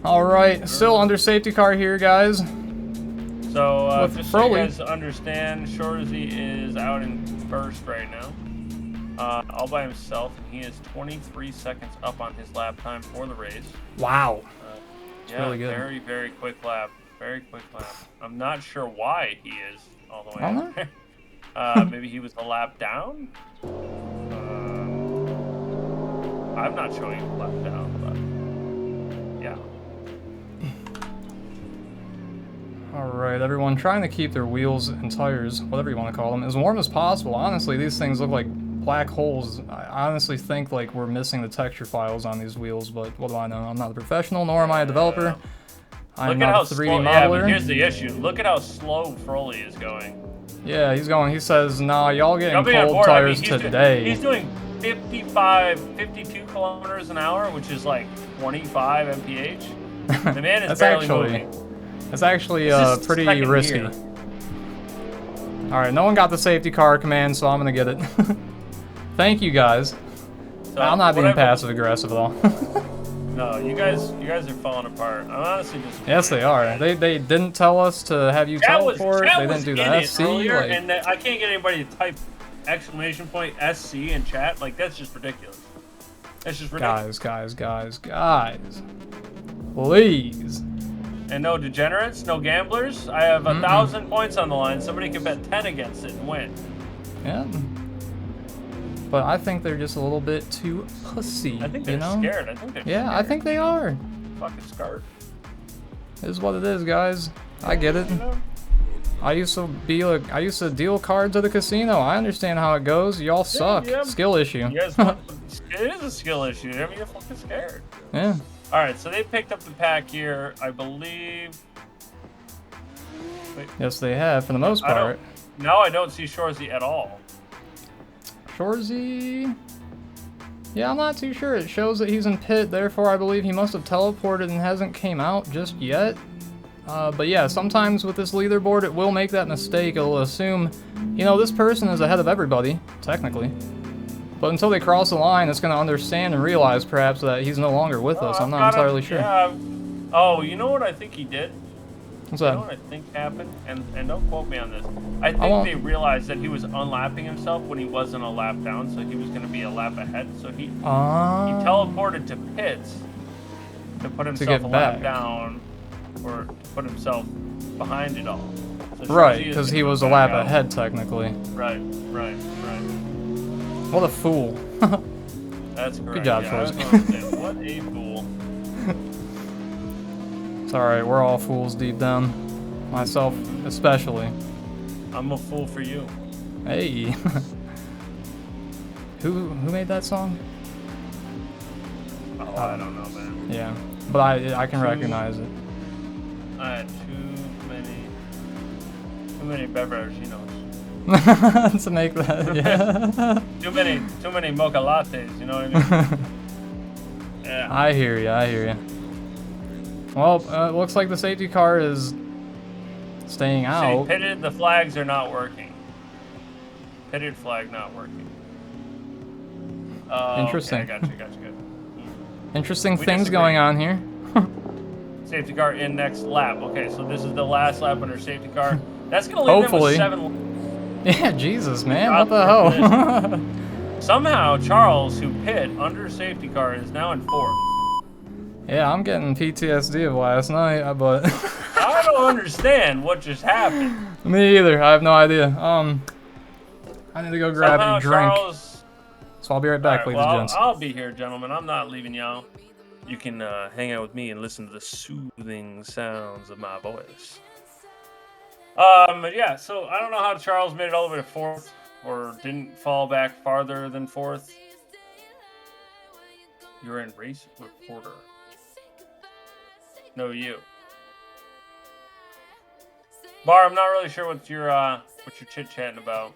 Alright, still under safety car here, guys. So, just so you guys understand, Shorzy is out in first right now. All by himself, and he is 23 seconds up on his lap time for the race. Wow. Yeah, really good. Very, very quick lap. Very quick lap. I'm not sure why he is all the way out there. Maybe he was a lap down? I'm not showing him a lap down, but yeah. Alright, everyone, trying to keep their wheels and tires, whatever you want to call them, as warm as possible. Honestly, these things look like black holes. I honestly think like we're missing the texture files on these wheels, but what do I know? I'm not a professional, nor am I a developer. I'm not a 3D modeler. Yeah, but here's the issue. Look at how slow Froley is going. Yeah, he's going. He says, nah, y'all getting cold tires today. He's doing 52 kilometers an hour, which is like 25 mph. The man is barely moving. That's actually pretty risky. Alright, no one got the safety car command, so I'm gonna get it. Thank you, guys. So I'm not being passive-aggressive at all. No, you guys are falling apart. I'm honestly just... Yes, they are. They didn't tell us to have you teleport. They didn't do the SC. Earlier, and I can't get anybody to type !SC in chat. Like, that's just ridiculous. That's just ridiculous. Guys. Please. And no degenerates, no gamblers. I have 1,000 points on the line. Somebody can bet 10 against it and win. Yeah. But I think they're just a little bit too pussy. I think they're scared. Yeah, I think they are. Fucking scared. It is what it is, guys. I get it. I used to deal cards at the casino. I understand how it goes. Y'all suck. Yeah. Skill issue. You guys, it is a skill issue. I mean, you're fucking scared. Yeah. All right, so they picked up the pack here, I believe. Wait. Yes, they have for the most part. Now I don't see Shorzy at all. Shorzy? Yeah, I'm not too sure. It shows that he's in pit, therefore I believe he must have teleported and hasn't came out just yet. But yeah, sometimes with this leaderboard, it will make that mistake. It'll assume, you know, this person is ahead of everybody, technically. But until they cross the line, it's going to understand and realize, perhaps, that he's no longer with us. I'm not entirely sure. Yeah, Oh, you know what I think he did? What's You that? know what I think happened? And don't quote me on this. I think they realized that he was unlapping himself when he wasn't a lap down, so he was going to be a lap ahead. So he teleported to pits to put himself a lap down, or to put himself behind it all. So right, because he was a lap ahead, technically. Right. What a fool. That's correct. Good job, Shorzy. What a fool. It's alright, we're all fools deep down. Myself, especially. I'm a fool for you. Hey. Who made that song? Oh, I don't know, man. Yeah, but I can recognize it. I had too many beverages, to make that, yeah. too many mocha lattes, you know what I mean? Yeah. I hear you. Well, looks like the safety car is staying out. See, pitted, the flags are not working. Pitted flag not working. Interesting. Okay, I got you. Good. Interesting things going on here. Safety car in next lap. Okay, so this is the last lap under safety car. That's going to leave them with 7. Yeah, Jesus, man. What the hell? Somehow, Charles, who pit under safety car, is now in 4th. Yeah, I'm getting PTSD of last night, but... I don't understand what just happened. Me either. I have no idea. I need to go grab a drink. Charles... So I'll be right back, ladies and gents. I'll be here, gentlemen. I'm not leaving y'all. You can hang out with me and listen to the soothing sounds of my voice. Yeah, so I don't know how Charles made it all the way to 4th, or didn't fall back farther than 4th. You're in race reporter. No, you. Bar, I'm not really sure what you're chit-chatting about.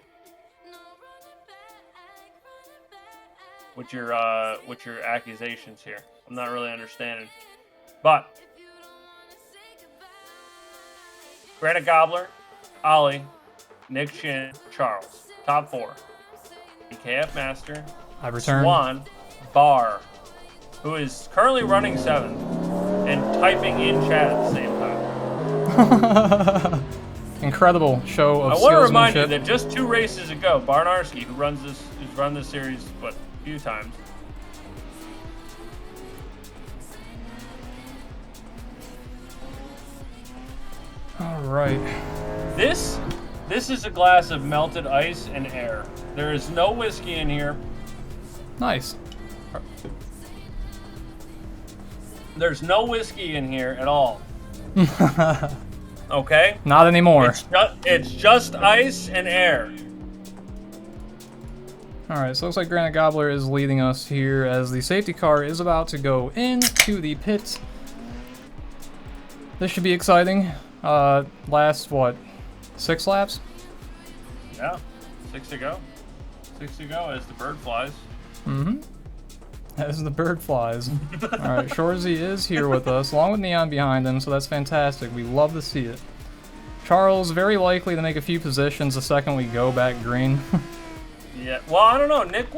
With your accusations here. I'm not really understanding. But Granite Gobbler, Ollie, Nick Shin, Charles. Top 4. BKF Master. I returned. Swan, Bar, who is currently running 7th and typing in chat at the same time. Incredible show of I want to remind you salesmanship. that just 2 races ago, BarrNarrSki, who's run this series a few times. All right. This is a glass of melted ice and air. There is no whiskey in here. Nice. There's no whiskey in here at all. Okay? Not anymore. It's just ice and air. Alright, so it looks like Granite Gobbler is leading us here as the safety car is about to go into the pit. This should be exciting. Last, what, 6 laps? Yeah, 6 to go. 6 to go as the bird flies. Mm-hmm. As the bird flies. Alright, Shorzy is here with us, along with Neon behind him, so that's fantastic. We love to see it. Charles, very likely to make a few positions the second we go back green. Yeah, well, I don't know. Nick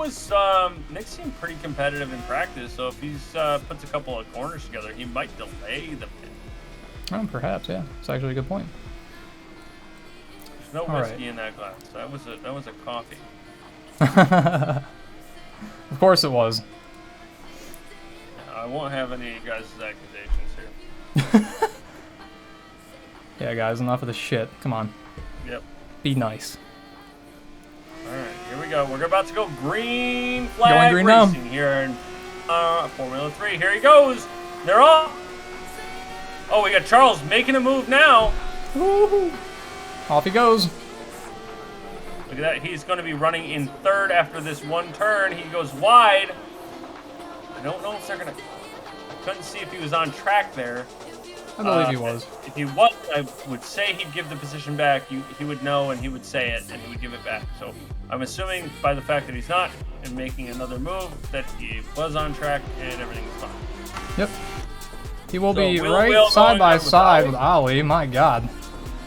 seemed pretty competitive in practice, so if he's puts a couple of corners together, he might delay the pit. Oh, perhaps, yeah. It's actually a good point. There's no whiskey in that glass. That was a coffee. Of course it was. I won't have any of you guys' accusations here. Yeah, guys, enough of the shit. Come on. Yep. Be nice. Alright, here we go. We're about to go green flag green racing now. here in Formula 3. Here he goes. They're off. Oh, we got Charles making a move now. Woo-hoo. Off he goes. Look at that. He's going to be running in 3rd after this one turn. He goes wide. I don't know if they're going to... I couldn't see if he was on track there. I believe he was. If he was, I would say he'd give the position back. He would know, and he would say it, and he would give it back. So I'm assuming by the fact that he's not and making another move that he was on track and everything was fine. Yep. He will be Will right side by side with Ollie. My God.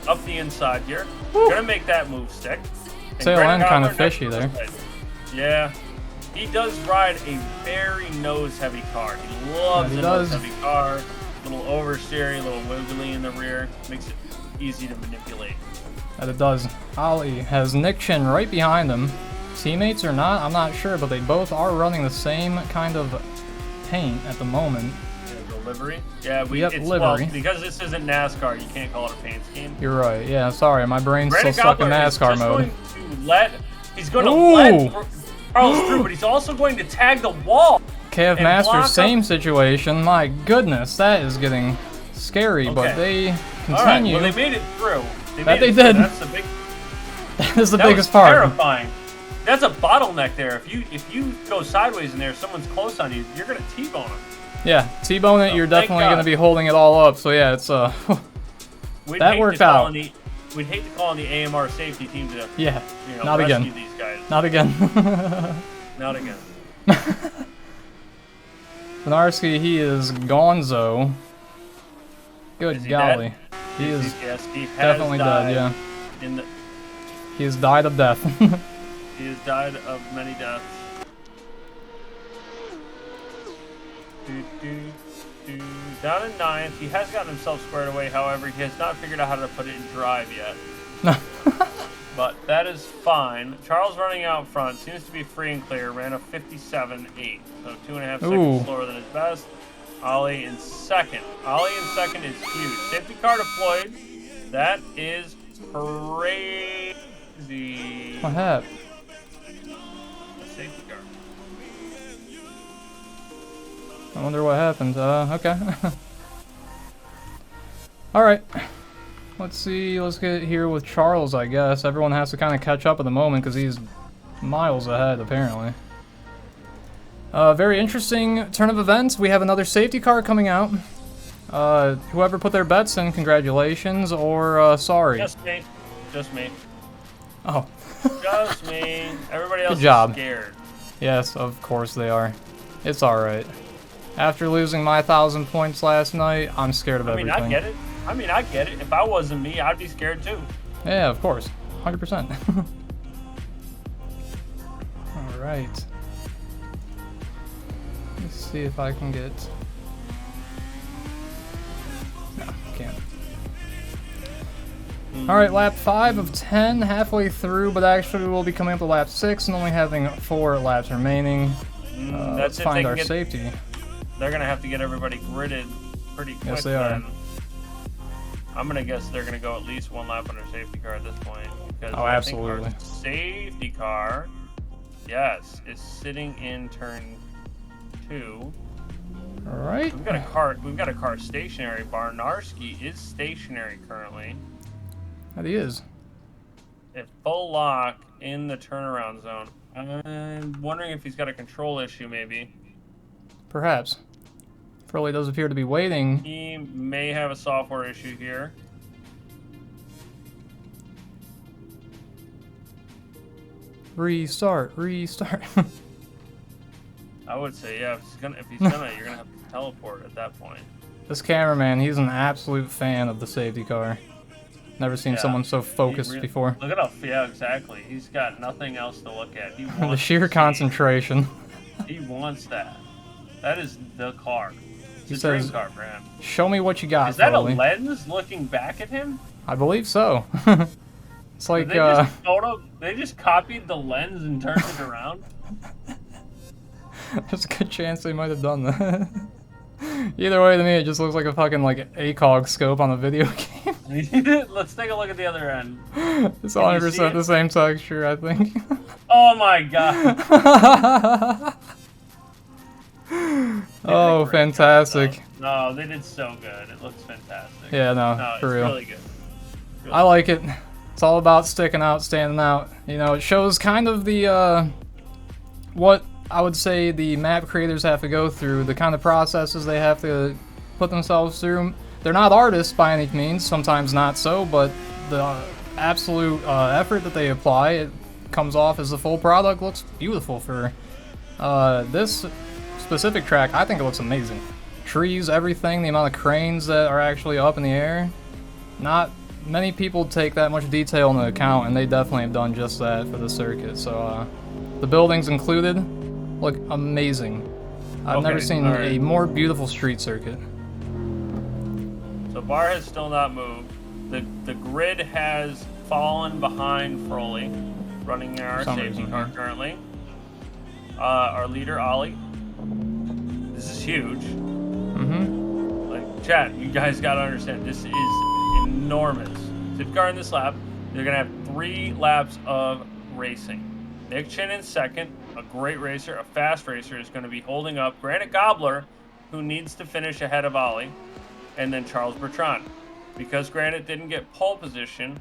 Up the inside here. Woo. Gonna make that move stick. Tail end kind of fishy there. Yeah. He does ride a very nose-heavy car. He loves a nose-heavy car. little oversteery, a little wiggly in the rear. Makes it easy to manipulate. That it does. Ollie has Nick Chin right behind him. Teammates or not, I'm not sure, but they both are running the same kind of paint at the moment. The livery? Yeah, livery. Well, because this isn't NASCAR, you can't call it a paint scheme. You're right. Yeah, sorry, my brain's still stuck in NASCAR mode. He's going to let Charles through, but he's also going to tag the wall. KF Masters, same situation. My goodness, that is getting scary, but they continue. All right, well, they made it through. They did. That's the big. That is the biggest part. Terrifying. That's a bottleneck there. If you go sideways in there, someone's close on you, you're gonna T-bone them. Yeah, T-bone it. You're definitely gonna be holding it all up. So yeah, it's that worked out. We'd hate to call on the AMR safety team to not rescue again. These guys. Not again. Not again. BarrNarrSki, he is gonzo. Good golly. He is definitely dead, yeah. He has died of death. He has died of many deaths. Down in 9th, he has gotten himself squared away, however, he has not figured out how to put it in drive yet. But that is fine. Charles running out front, seems to be free and clear, ran a 57.8, so 2.5 seconds slower than his best. Ollie in second. Ollie in second is huge. Safety car deployed. That is crazy. What happened? Safety car. I wonder what happened. Okay. Alright. Let's see. Let's get here with Charles, I guess. Everyone has to kind of catch up at the moment because he's miles ahead, apparently. Very interesting turn of events. We have another safety car coming out. Whoever put their bets in, congratulations, or sorry. Just me. Just me. Oh. Just me. Everybody else Good job. is scared. Yes, of course they are. It's alright. After losing my 1,000 points last night, I'm scared of everything. I get it. I get it. If I wasn't me, I'd be scared too. Yeah, of course. 100%. Alright. Let's see if I can get... No, can't. Alright, lap 5 of 10, halfway through, but actually we'll be coming up to lap 6 and only having 4 laps remaining. Let's find our safety. They're going to have to get everybody gridded pretty quick. Yes, they are. I'm going to guess they're going to go at least 1 lap on their safety car at this point. Because absolutely. I think our safety car, yes, is sitting in turn 2. All right. We've got a car stationary. BarrNarrSki is stationary currently. That he is. At full lock in the turnaround zone. I'm wondering if he's got a control issue, maybe. Perhaps. Furley does appear to be waiting. He may have a software issue here. Restart. I would say, yeah. If he's gonna, you're gonna have to teleport at that point. This cameraman, he's an absolute fan of the safety car. Never seen someone so focused before. Look at how, yeah, exactly. He's got nothing else to look at. He wants the sheer concentration. He wants that. That is the car. He says, dream car for him. Show me what you got, Is that Furley. a lens looking back at him? I believe so. It's like, they just copied the lens and turned it around? There's a good chance they might have done that. Either way, to me, it just looks like a fucking, like, ACOG scope on a video game. Let's take a look at the other end. It's 100% the same texture, I think. Oh my god. Oh, fantastic. No, they did so good. It looks fantastic. Yeah, no, for real. It's really good. Really I like it. It's all about sticking out, standing out. You know, it shows kind of the, what I would say the map creators have to go through, the kind of processes they have to put themselves through. They're not artists by any means, sometimes not so, but the absolute effort that they apply, it comes off as the full product, looks beautiful for this specific track. I think it looks amazing. Trees, everything, the amount of cranes that are actually up in the air. Not many people take that much detail into account, and they definitely have done just that for the circuit. So the buildings included look amazing. I've never seen a more beautiful street circuit. So Barr has still not moved. The grid has fallen behind Froley, running our safety car currently. Our leader, Ollie. This is huge. Like, chat, you guys got to understand, this is enormous. Safeguard in this lap. They're going to have 3 laps of racing. Nick Chin in second, a great racer, a fast racer, is going to be holding up Granite Gobbler, who needs to finish ahead of Ollie, and then Charles Bertrand. Because Granite didn't get pole position,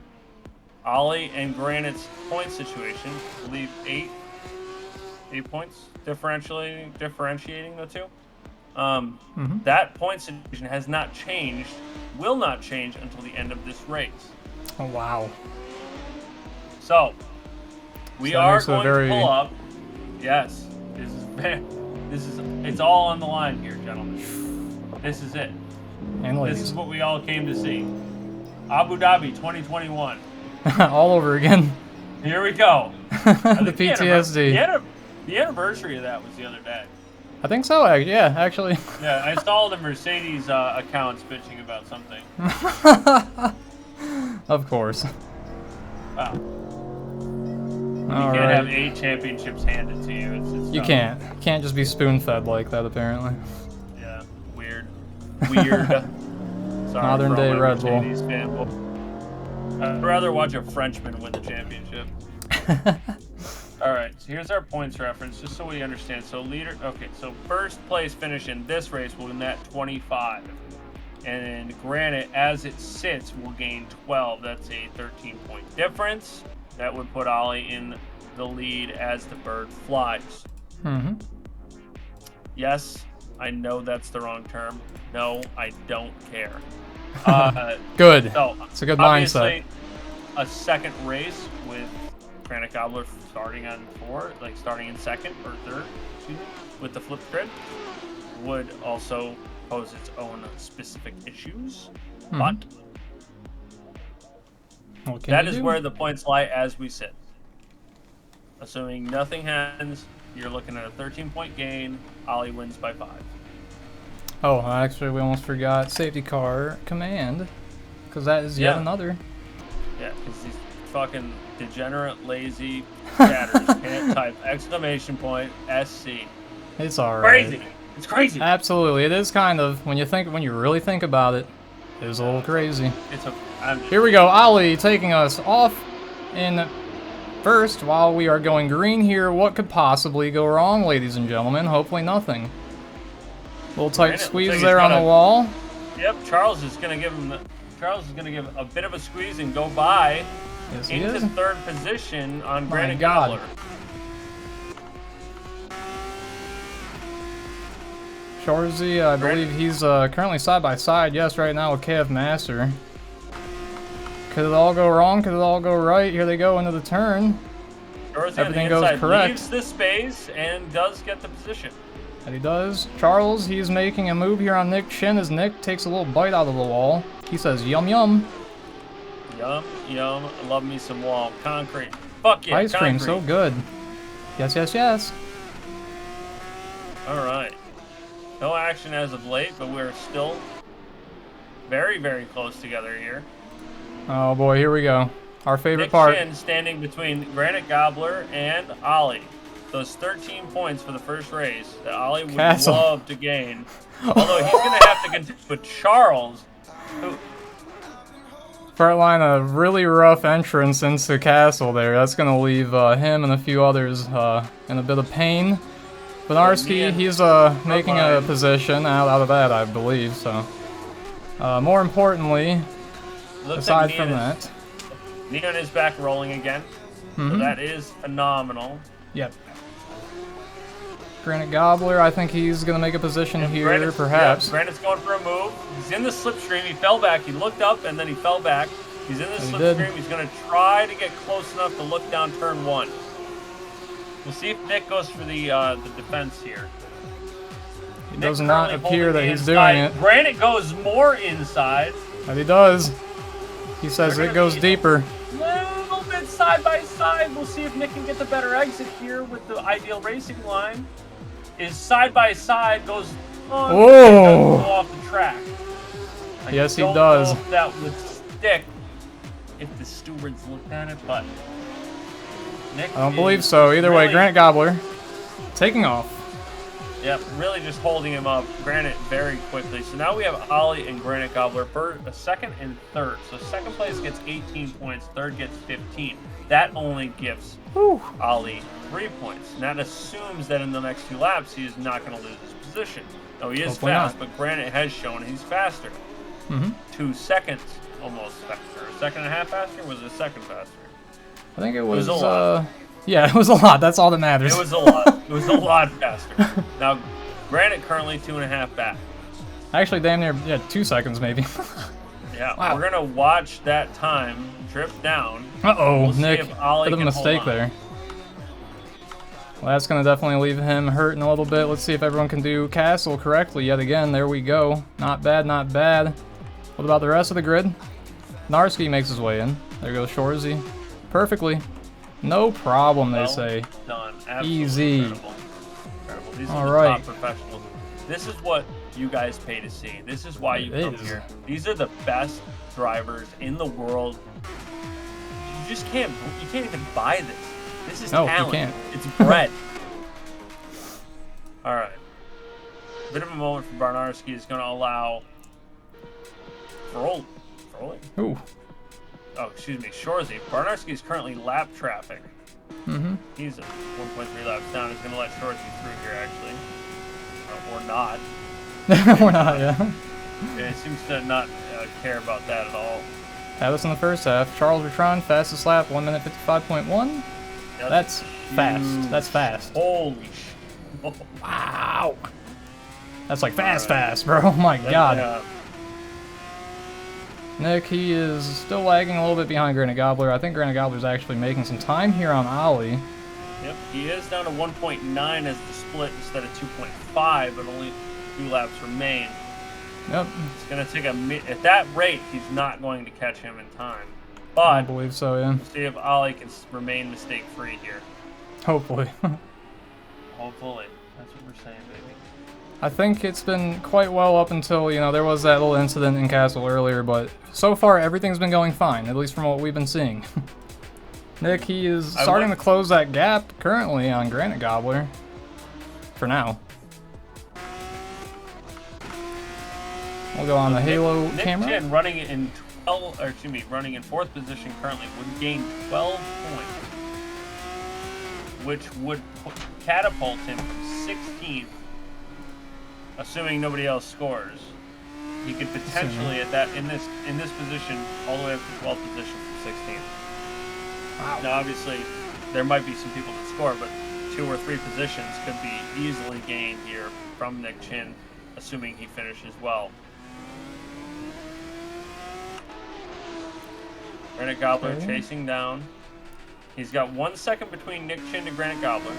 Ollie and Granite's point situation, I believe 8 points differentiating the two. That point situation has not changed, will not change until the end of this race. Oh, wow. So, we are going to pull up. Yes, it's all on the line here, gentlemen. This is it. And ladies. This is what we all came to see. Abu Dhabi 2021. All over again. Here we go. The PTSD. The anniversary of that was the other day. I think so, yeah, actually. Yeah, I saw the Mercedes accounts bitching about something. Of course. Wow. You can't have 8 championships handed to you. It's you can't. You can't just be spoon-fed like that, apparently. Yeah, weird. Sorry, modern day Red Bull. I'd rather watch a Frenchman win the championship. Alright, so here's our points reference, just so we understand. So so first place finish in this race will net 25. And Granite, as it sits, will gain 12. That's a 13-point difference. That would put Ollie in the lead as the bird flies. Yes, I know that's the wrong term. No, I don't care. Good. So, it's a good mindset. A second race with Granite Gobbler starting in second or third, with the flip grid, would also pose its own specific issues. But that is where the points lie as we sit. Assuming nothing happens, you're looking at a 13-point gain. Ollie wins by 5. Oh, actually, we almost forgot safety car command, because that is yet another. Yeah, because these fucking degenerate, lazy chatters can't type exclamation point SC. It's alright. Crazy. It's crazy. Absolutely, it is kind of. When you really think about it, it is a little crazy. Here we go, Ollie taking us off in first while we are going green here. What could possibly go wrong, ladies and gentlemen? Hopefully nothing. Little tight squeeze there on the wall. Yep, Charles is gonna give a bit of a squeeze and go by into third position on Granite Gobbler. Shorzy, I believe he's currently side by side. Yes, right now with KF Master. Could it all go wrong? Could it all go right? Here they go into the turn. Everything goes correct. Leaves the space and does get the position. And he does. Charles, he's making a move here on Nick Chin as Nick takes a little bite out of the wall. He says, yum, yum. Yum, yum. Love me some wall. Concrete. Fuck yeah, ice cream, so good. Yes, yes, yes. All right. No action as of late, but we're still very, very close together here. Oh boy, here we go. Our favorite Nick part. Chin standing between Granite Gobbler and Ollie. Those 13 points for the first race that Ollie would love to gain. Although he's going to have to contend with Charles, who... Frontline, a really rough entrance into Castle there. That's going to leave him and a few others in a bit of pain. BarrNarrSki, he's making a position out of that, I believe. So, more importantly, aside from that, Neon is back rolling again. So that is phenomenal. Yep. Granite Gobbler, I think he's going to make a position here, perhaps. Yeah, Granite's going for a move. He's in the slipstream. He fell back. He looked up, and then he fell back. He's in the slipstream. He's going to try to get close enough to look down turn 1. We'll see if Nick goes for the defense here. It does not appear that he's doing it. Granite goes more inside. But he does. He says it goes deeper. Little bit side by side. We'll see if Nick can get the better exit here with the ideal racing line. Is side by side goes off the track. Yes, he does. I don't know if that would stick if the stewards looked at it, but Nick I don't believe so. Either way, Granite Gobbler taking off. Yep, really just holding him up. Granite very quickly. So now we have Ollie and Granite Gobbler for a second and third. So second place gets 18 points, third gets 15. That only gives Ollie 3 points. And that assumes that in the next 2 laps he is not going to lose his position. No, he is Hopefully fast, not. but Granite has shown he's faster. 2 seconds almost faster. A second and a half faster? Was it a second faster? I think it was a lot. Yeah, it was a lot. That's all that matters. It was a lot. It was a lot faster. Now, Granite currently 2.5 back. Actually, damn near 2 seconds maybe. Yeah, wow. We're gonna watch that time drip down. Uh-oh, Nick, bit of a mistake there. Well, that's gonna definitely leave him hurting a little bit. Let's see if everyone can do Castle correctly yet again. There we go. Not bad, not bad. What about the rest of the grid? NARSCI makes his way in. There goes Shorzy. Perfectly. No problem, they say. Done. Absolutely Easy. Incredible. These are the top professionals. This is what you guys pay to see. This is why you come here. These are the best drivers in the world. You just can't. You can't even buy this. This is talent. You can't. It's bred. All right. A bit of a moment for BarrNarrSki is going to allow Froley. Ooh. Oh, excuse me, Shorzy. BarrNarrSki is currently lap traffic. He's 1.3 laps down. He's going to let Shorzy through here, actually. Or not. Or not, yeah. It seems to not care about that at all. Had us in the first half. Charles Bertrand, fastest lap, 1 minute 55.1. That's fast. That's fast. Holy sh! Wow. That's like fast, bro. Oh my god. Nick, he is still lagging a little bit behind Granite Gobbler. I think Granite Gobbler's actually making some time here on Ollie. Yep, he is down to 1.9 as the split instead of 2.5, but only 2 laps remain. Yep. It's going to take at that rate, he's not going to catch him in time. But I believe so, yeah. We'll see if Ollie can remain mistake-free here. Hopefully. Hopefully. That's what we're saying, baby. I think it's been quite well up until, you know, there was that little incident in Castle earlier, but so far everything's been going fine, at least from what we've been seeing. Nick, he is starting to close that gap currently on Granite Gobbler. For now. We'll go on the Halo camera. Nick Chin running in running in 4th position currently would gain 12 points, which would catapult him from 16th. Assuming nobody else scores, he could potentially in this position all the way up to 12th position from 16th. Wow. Now, obviously, there might be some people that score, but 2 or 3 positions could be easily gained here from Nick Chin, assuming he finishes well. Granite Gobbler chasing down. He's got 1 second between Nick Chin to Granite Gobbler,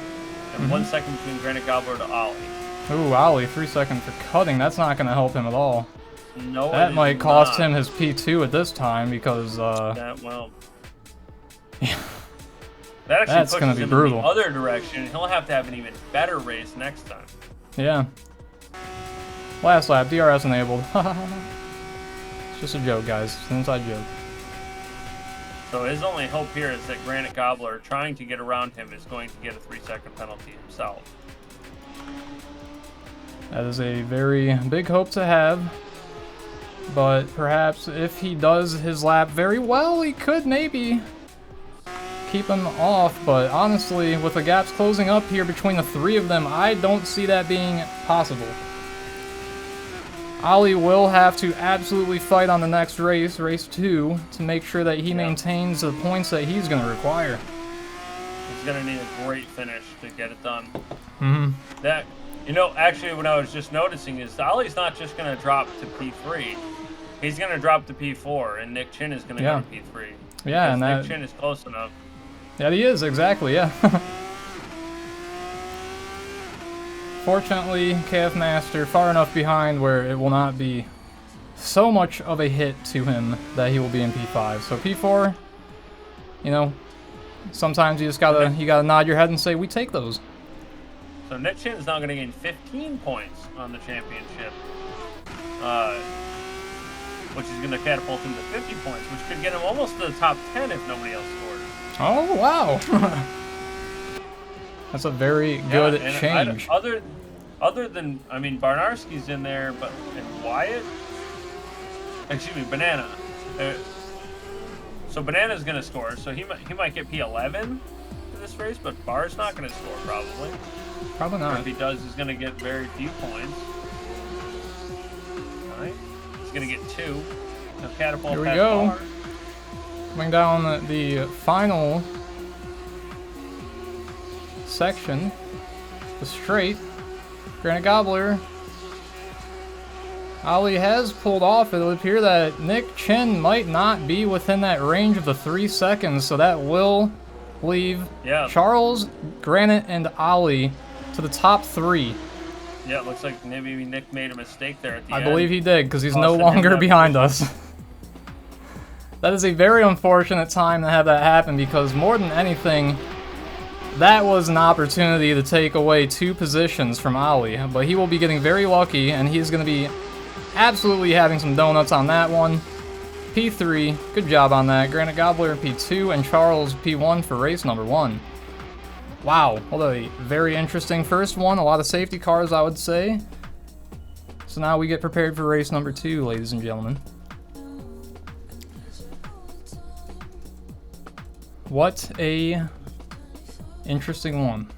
and 1 second between Granite Gobbler to Ollie. Ooh, Ollie, 3 seconds for cutting. That's not going to help him at all. No, that might cost him his P2 at this time because, that actually that's pushes gonna be him brutal. In the other direction. He'll have to have an even better race next time. Yeah. Last lap, DRS enabled. It's just a joke, guys. It's an inside joke. So his only hope here is that Granite Gobbler, trying to get around him, is going to get a 3-second penalty himself. That is a very big hope to have. But perhaps if he does his lap very well, he could maybe keep him off. But honestly, with the gaps closing up here between the 3 of them, I don't see that being possible. Ollie will have to absolutely fight on the next race, race 2, to make sure that he maintains the points that he's going to require. He's going to need a great finish to get it done. Mm-hmm. Actually, what I was just noticing is Ollie's not just going to drop to P3. He's going to drop to P4, and Nick Chin is going to go to P3. Yeah, and Nick Chin is close enough. Yeah, he is, exactly, yeah. Fortunately, KF Master far enough behind where it will not be so much of a hit to him that he will be in P5. So P4, you know, sometimes you just gotta nod your head and say, we take those. So Nick Chin is now going to gain 15 points on the championship. which is going to catapult him to 50 points, which could get him almost to the top 10 if nobody else scored. Oh, wow. That's a very good change. Other than, I mean, BarrNarrSki's in there, but and Wyatt, excuse me, Banana. So Banana's going to score, so he might get P11 in this race, but Barr's not going to score probably. Probably not. Or if he does, he's going to get very few points. All right, he's going to get 2. He'll catapult. Here we go. Barr. Coming down the final section, the straight. Granite Gobbler. Ali has pulled off. It'll appear that Nick Chin might not be within that range of the 3 seconds, so that will leave Charles, Granite, and Ali to the top 3. Yeah, it looks like maybe Nick made a mistake there at the end. I believe he did, because he's no longer behind us. That is a very unfortunate time to have that happen, because more than anything, that was an opportunity to take away 2 positions from Ali. But he will be getting very lucky, and he's going to be absolutely having some donuts on that one. P3, good job on that. Granite Gobbler P2, and Charles P1 for race number 1. Wow, what a very interesting first one. A lot of safety cars, I would say. So now we get prepared for race number 2, ladies and gentlemen. What a interesting one.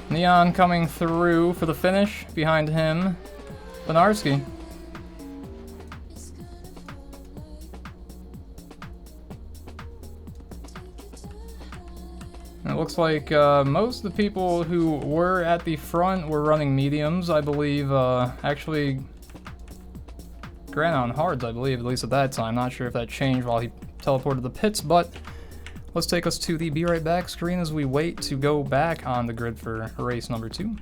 Neon coming through for the finish. Behind him, BarrNarrSki. It looks like most of the people who were at the front were running mediums, I believe. Actually, Grant on hards, I believe, at least at that time. Not sure if that changed while he teleported the pits, but let's take us to the Be Right Back screen as we wait to go back on the grid for race number 2.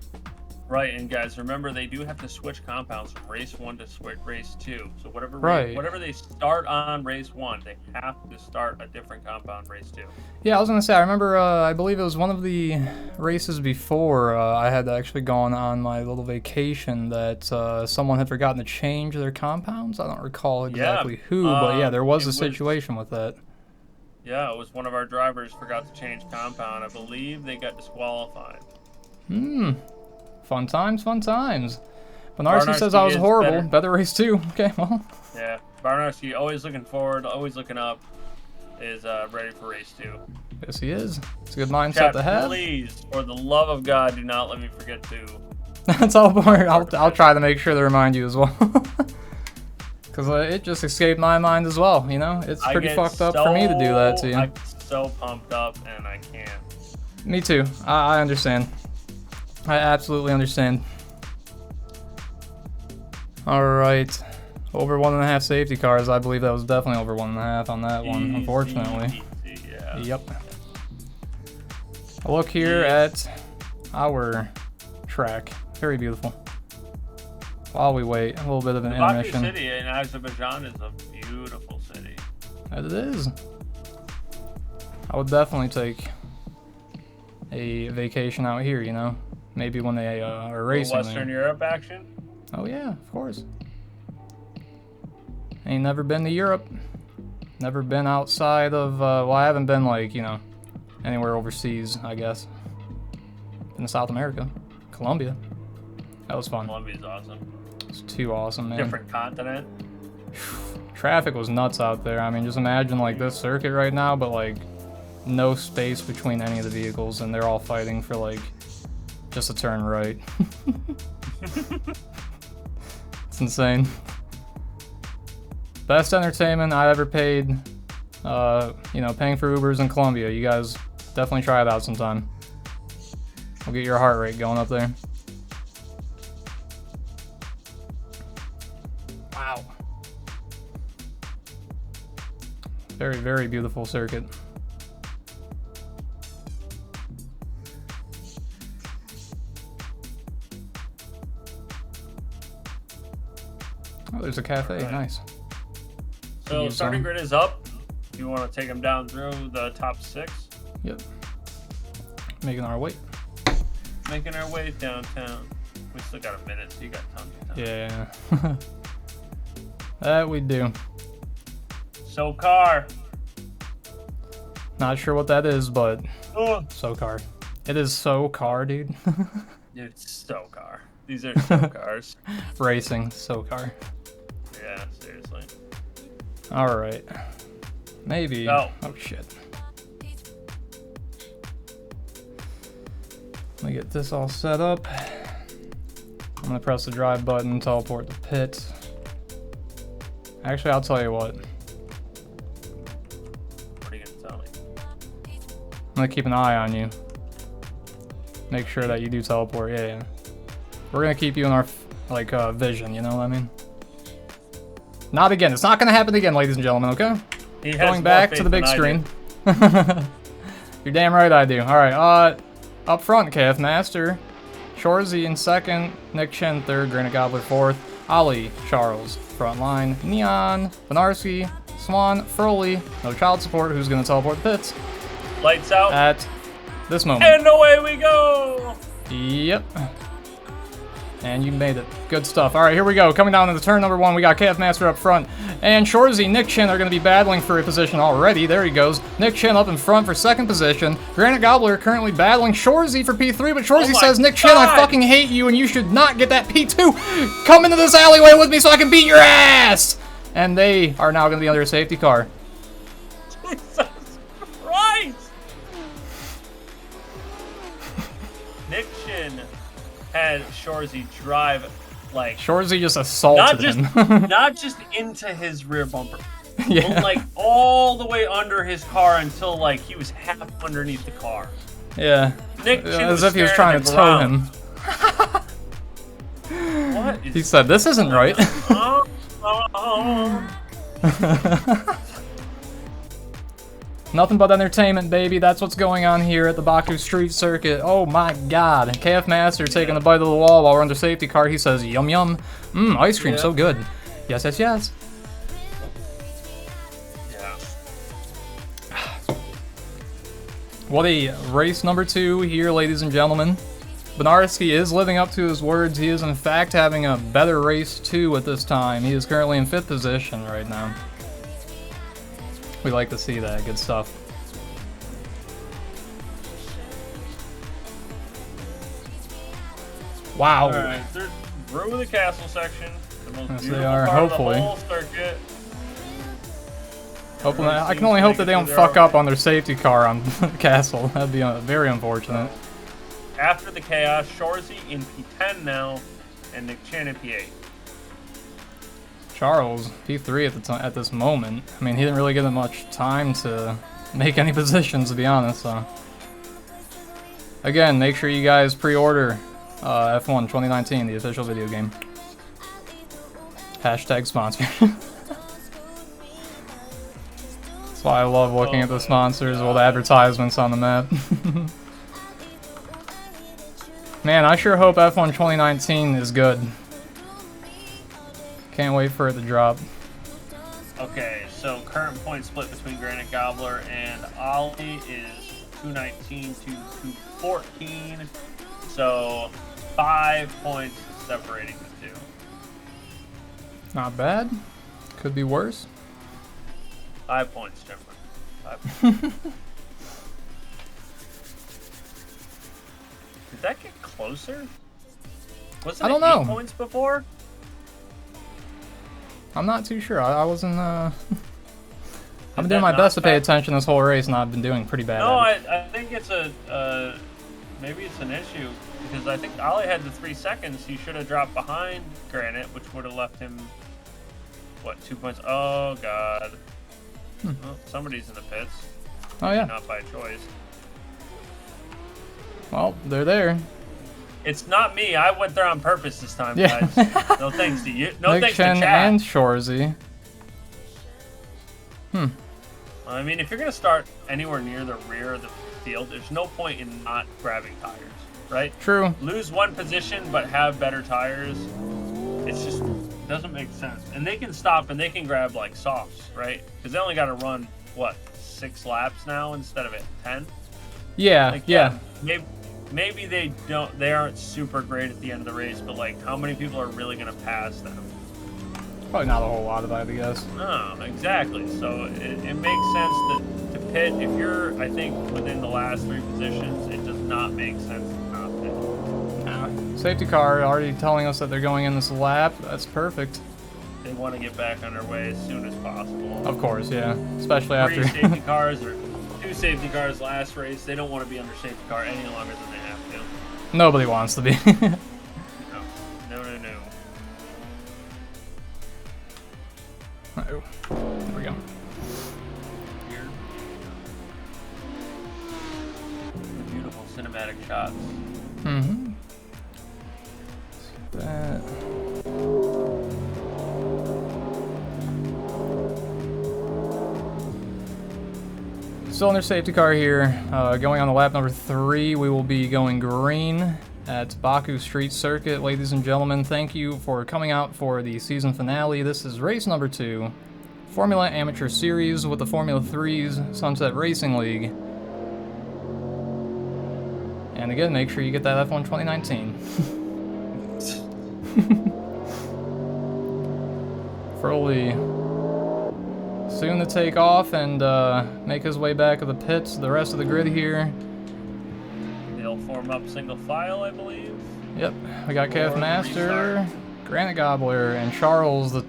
Right, and guys, remember they do have to switch compounds from race 1 to race 2. So whatever they start on race 1, they have to start a different compound race 2. Yeah, I was gonna say, I remember, I believe it was one of the races before I had actually gone on my little vacation that someone had forgotten to change their compounds. I don't recall exactly who, but yeah, there was a situation with that. Yeah, it was one of our drivers forgot to change compound. I believe they got disqualified. Fun times, fun times. BarrNarrSki says I was horrible. Better race 2. Okay, well. Yeah, BarrNarrSki always looking forward, always looking up, is ready for race 2. Yes, he is. It's a good mindset to have. Please, for the love of God, do not let me forget to. That's all for I'll try to make sure to remind you as well. Because it just escaped my mind as well, you know? It's pretty fucked up for me to do that to you. I get so pumped up, and I can't. Me too. I understand. I absolutely understand. Alright. Over 1.5 safety cars. I believe that was definitely over 1.5 on that one, unfortunately. Yeah. Yep. A look here at our track. Very beautiful. While we wait, a little bit of an intermission. Baku city in Azerbaijan is a beautiful city. As it is. I would definitely take a vacation out here, you know? Maybe when they are racing. Western Europe action? Oh yeah, of course. Ain't never been to Europe. Never been outside of, well, I haven't been like, you know, anywhere overseas, I guess. In South America. Colombia. That was fun. Colombia's awesome. It's too awesome, man. Different continent. Traffic was nuts out there. I mean, just imagine like this circuit right now, but like no space between any of the vehicles, and they're all fighting for like just a turn right. It's insane. Best entertainment I ever paid. You know, paying for Ubers in Colombia. You guys definitely try it out sometime. We'll get your heart rate going up there. Wow. Very, very beautiful circuit. Oh, there's a cafe. Right. Nice. So starting grid is up. You want to take them down through the top 6? Yep. Making our way. Making our way downtown. We still got a minute, so you got tons of time. Yeah. That we do. SoCar. Not sure what that is, but SoCar. It is SoCar, dude. It's SoCar. These are SoCars. Racing, SoCar. Yeah, seriously. All right. Maybe. Oh shit. Let me get this all set up. I'm gonna press the drive button, teleport to pit. Actually, I'll tell you what. What are you gonna tell me? I'm gonna keep an eye on you. Make sure that you do teleport. Yeah. We're gonna keep you in our vision. You know what I mean? Not again. It's not gonna happen again, ladies and gentlemen. Okay? Going back to the big screen. You're damn right I do. All right. Up front, KF Master, Shorzy in second, Nick Chen third, Granite Gobbler fourth, Ali Charles front line, Neon, BarrNarrSki, Swan, Furley, no child support, who's gonna teleport the pits. Lights out. At this moment. And away we go. Yep. And you made it. Good stuff. All right, here we go. Coming down into turn number one, we got KF Master up front. And Shorzy, Nick Chin are going to be battling for a position already. There he goes. Nick Chin up in front for second position. Granite Gobbler currently battling Shorzy for P3, but Shorzy says, Nick Chin, I fucking hate you, and you should not get that P2. Come into this alleyway with me so I can beat your ass. And they are now going to be under a safety car. Jesus Christ. Nick Chin had Shorzy drive like Shorzy just assaulted him. Not just into his rear bumper. Yeah. But, like all the way under his car until like he was half underneath the car. Yeah. Nick Chin as if he was trying to tow him. What? He said, this isn't right. Nothing but entertainment, baby. That's what's going on here at the Baku Street Circuit. Oh my god. KF Master taking a bite of the wall while we're under safety car. He says, yum yum. Ice cream, so good. Yes, yes, yes. Yeah. What a race number 2 here, ladies and gentlemen. BarrNarrSki is living up to his words. He is, in fact, having a better race 2 at this time. He is currently in 5th position right now. We like to see that. Good stuff. Wow. Alright, they're through the castle section. The most yes, beautiful they are. part Hopefully. of the whole circuit. Hopefully, I can only hope that they don't fuck up on their safety car on the castle. That'd be very unfortunate. After the chaos, Shorzy in P10 now, and Nick Chin in P8. Charles, P3 at this moment. I mean, he didn't really get much time to make any positions, to be honest. So, again, make sure you guys pre-order F1 2019, the official video game. Hashtag sponsor. That's why I love looking at the sponsors, all the advertisements on the map. Man, I sure hope F1 2019 is good. Can't wait for it to drop. Okay, so current point split between Granite Gobbler and Ollie is 219 to 214. So 5 points separating the two. Not bad. Could be worse. 5 points different. 5 points. Did that get closer? Wasn't I don't it 8 know. points before? I'm not too sure. I wasn't. I've been doing my best to pay attention this whole race, and I've been doing pretty bad. No, at it. I think it's maybe it's an issue because I think Ollie had the 3 seconds. He should have dropped behind Granite, which would have left him what 2 points. Oh god. Well, somebody's in the pits. Oh yeah. Not by choice. Well, they're there. It's not me. I went there on purpose this time, Yeah. guys. No thanks to you. No Nick thanks Chen to chat. and Shorzy. I mean, if you're gonna start anywhere near the rear of the field, there's no point in not grabbing tires, right? True. Lose one position, but have better tires. It's just doesn't make sense. And they can stop and they can grab like softs, right? Because they only got to run what 6 laps now instead of 10. Yeah. Like, yeah. maybe they aren't super great at the end of the race, but like, how many people are really going to pass them? Probably not a whole lot of, I guess. No, exactly. So it makes sense to pit. If you're, I think, within the last 3 positions, it does not make sense to not pit. Nah. Safety car already telling us that they're going in this lap. That's perfect. They want to get back on their way as soon as possible. Of course, yeah. Especially after 3 safety cars or 2 safety cars last race. They don't want to be under safety car any longer than they have to. Nobody wants to be. No. Uh-oh. There we go. Here. Beautiful cinematic shots. Mm-hmm. That. Still in their safety car here. Going on to lap number 3, we will be going green at Baku Street Circuit. Ladies and gentlemen, thank you for coming out for the season finale. This is race number 2, Formula Amateur Series with the Formula 3's Sunset Racing League. And again, make sure you get that F1 2019. Froley soon to take off and make his way back to the pits, the rest of the grid here. They'll form up single file, I believe. Yep, we got KF Master, Granite Gobbler, and Charles, the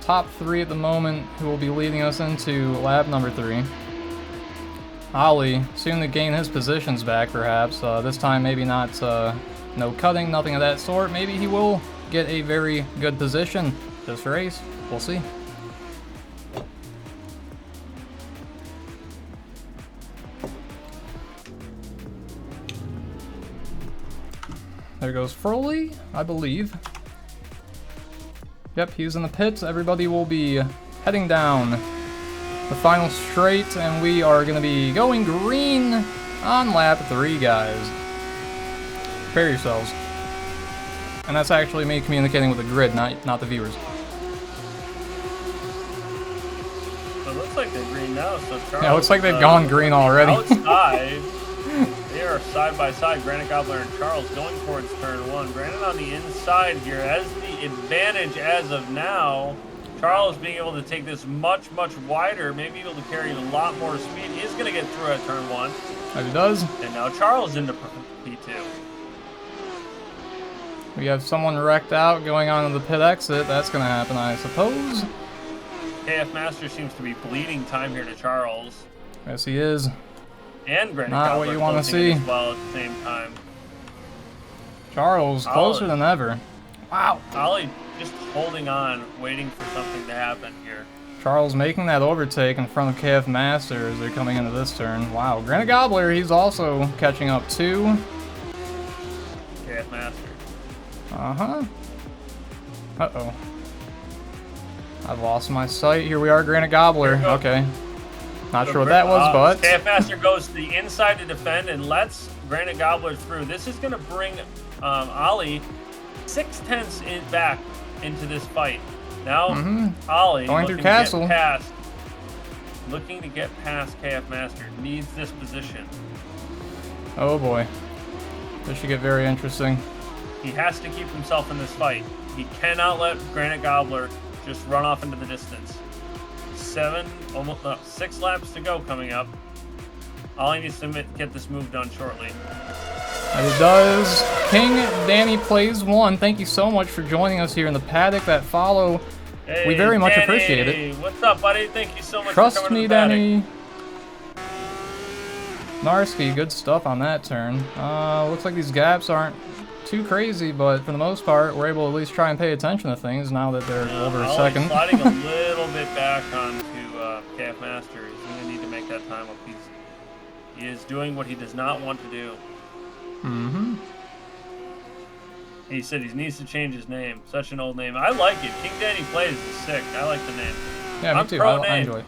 top 3 at the moment, who will be leading us into lap number 3. Ollie, soon to gain his positions back, perhaps. This time, maybe not no cutting, nothing of that sort. Maybe he will get a very good position this race. We'll see. There goes Froley, I believe. Yep, he's in the pits. Everybody will be heading down the final straight, and we are going to be going green on lap 3, guys. Prepare yourselves. And that's actually me communicating with the grid, not the viewers. So it looks like they're green now, so Charles... Yeah, it looks like they've gone green already. Outside, they are side by side, Granite Gobbler and Charles going towards turn 1. Granite on the inside here as the advantage as of now. Charles being able to take this much wider, maybe able to carry a lot more speed. He is going to get through at turn 1. As he does. And now Charles into P2. We have someone wrecked out going on to the pit exit. That's going to happen, I suppose. KF Master seems to be bleeding time here to Charles. Yes, he is. And Granite Not Gobbler what you want to see. as well at the same time. Charles, closer than ever. Wow. Ollie just holding on, waiting for something to happen here. Charles making that overtake in front of KF Master as they're coming into this turn. Wow. Granite Gobbler, he's also catching up too. KF Master. Uh-huh. Uh-oh. I've lost my sight. Here we are, Granite Gobbler. Okay. Not sure what that was, but... KF Master goes to the inside to defend and lets Granite Gobbler through. This is going to bring Ollie 0.6 back into this fight. Now, Ollie going through Castle. Looking to get past KF Master. Needs this position. Oh boy. This should get very interesting. He has to keep himself in this fight. He cannot let Granite Gobbler just run off into the distance. 6 laps to go coming up. Ollie needs to get this move done shortly. And it does. King Danny plays 1. Thank you so much for joining us here in the paddock. That follow, hey, we very much Danny. appreciate it. What's up, buddy? Thank you so much Trust for coming me, to the paddock. Danny. NARSki, good stuff on that turn. Looks like these gaps aren't too crazy, but for the most part, we're able to at least try and pay attention to things now that they're over a second. Sliding a little bit back onto KF Master. He's going to need to make that time up. He is doing what he does not want to do. He said he needs to change his name. Such an old name. I like it. King Danny Plays is sick. I like the name. Yeah, me too. I enjoy it.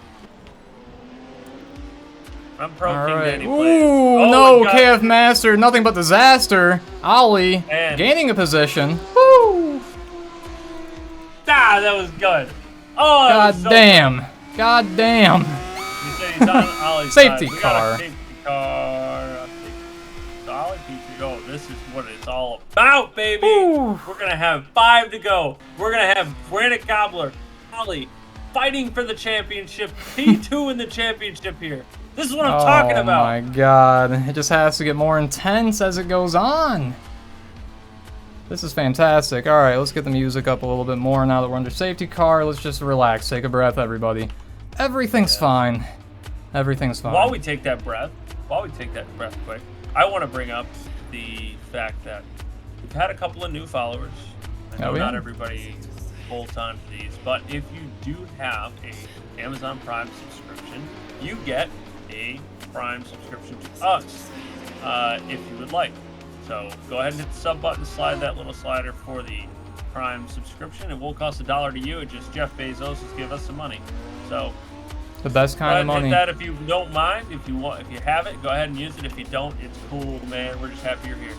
I'm pro All King right. Danny Ooh, Plays. no, KF Master. Nothing but disaster. Ollie gaining a position. Woo! Ah, that was good. Oh, God damn. God damn. You said he's on Ollie's Safety side. car. Safety car. So Ollie Petrie, This is what it's all about, baby. Ooh. We're going to have 5 to go. We're going to have Granite Gobbler, Holly, fighting for the championship. P2 in the championship here. This is what I'm talking about. Oh, my God. It just has to get more intense as it goes on. This is fantastic. All right, let's get the music up a little bit more now that we're under safety car. Let's just relax. Take a breath, everybody. Everything's fine. Everything's fine. While we take that breath quick, I want to bring up the fact that we've had a couple of new followers. I know not everybody bolts on to these, but if you do have a Amazon Prime subscription, you get a Prime subscription to us if you would like. So go ahead and hit the sub button, slide that little slider for the Prime subscription. It won't cost $1 to you. It's just Jeff Bezos is give us some money. So the best kind of money. Hit that if you don't mind. If you have it, go ahead and use it. If you don't, it's cool, man. We're just happy you're here.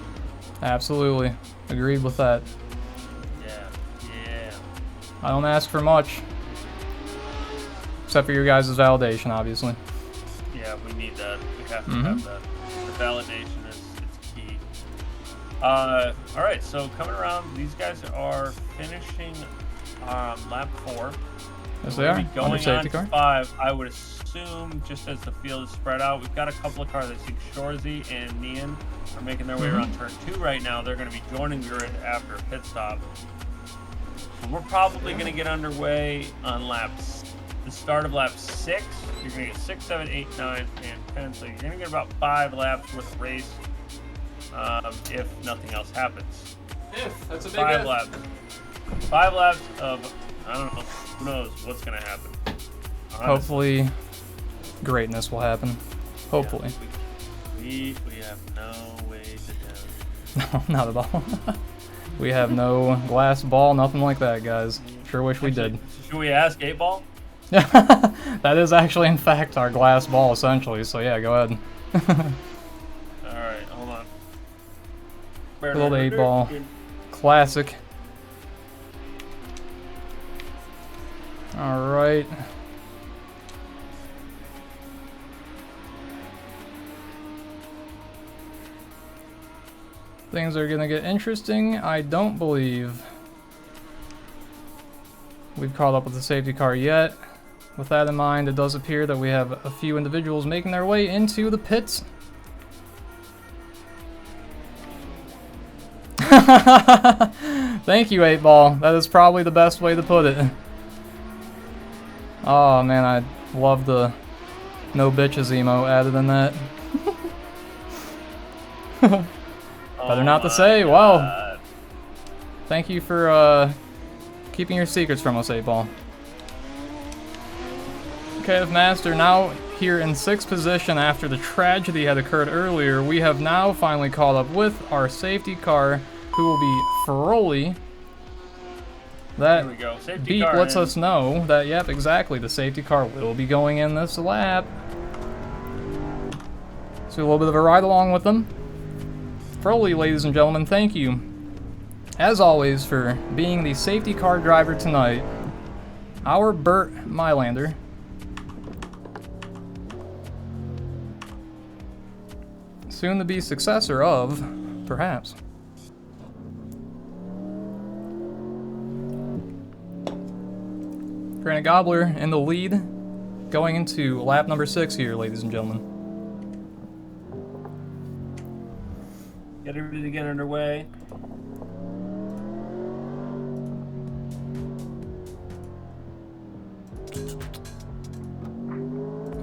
Absolutely, agreed with that. Yeah. I don't ask for much, except for your guys' validation, obviously. Yeah, we need that. We have to have that. The validation is key. All right, so coming around, these guys are finishing lap 4. Yes, they are. Going on to 5, I would assume, just as the field is spread out, we've got a couple of cars. I see Shorzy and Nian are making their way around turn 2 right now. They're going to be joining the grid after a pit stop. So we're probably going to get underway on the start of lap 6. You're going to get 6, 7, 8, 9, and 10. So you're going to get about 5 laps worth of race if nothing else happens. That's a big 5 laps. 5 laps of, I don't know, who knows what's going to happen. Honestly. Hopefully, greatness will happen. Hopefully. Yeah, we have no way to tell. No, not at all. We have no glass ball, nothing like that, guys. Sure wish we did. Should we ask 8-Ball? That is actually, in fact, our glass ball, essentially. So, yeah, go ahead. Alright, hold on. Good old 8-Ball. Classic. Alright. Things are gonna get interesting. I don't believe we've caught up with the safety car yet. With that in mind, it does appear that we have a few individuals making their way into the pits. Thank you, 8-Ball. That is probably the best way to put it. Oh man, I love the no bitches emo added in that. Better not to say. God. Wow. Thank you for keeping your secrets from us, 8-Ball. Okay, Master, now here in 6th position after the tragedy had occurred earlier, we have now finally caught up with our safety car, who will be Ferroli. That Here we go. Safety beep car lets in. us know that, yep, exactly, the safety car will be going in this lap. So a little bit of a ride along with them. Ferroli, ladies and gentlemen, thank you, as always, for being the safety car driver tonight. Our Burt Mylander. Soon to be successor of, perhaps. Granite Gobbler in the lead, going into lap number 6 here, ladies and gentlemen. Get ready to get underway.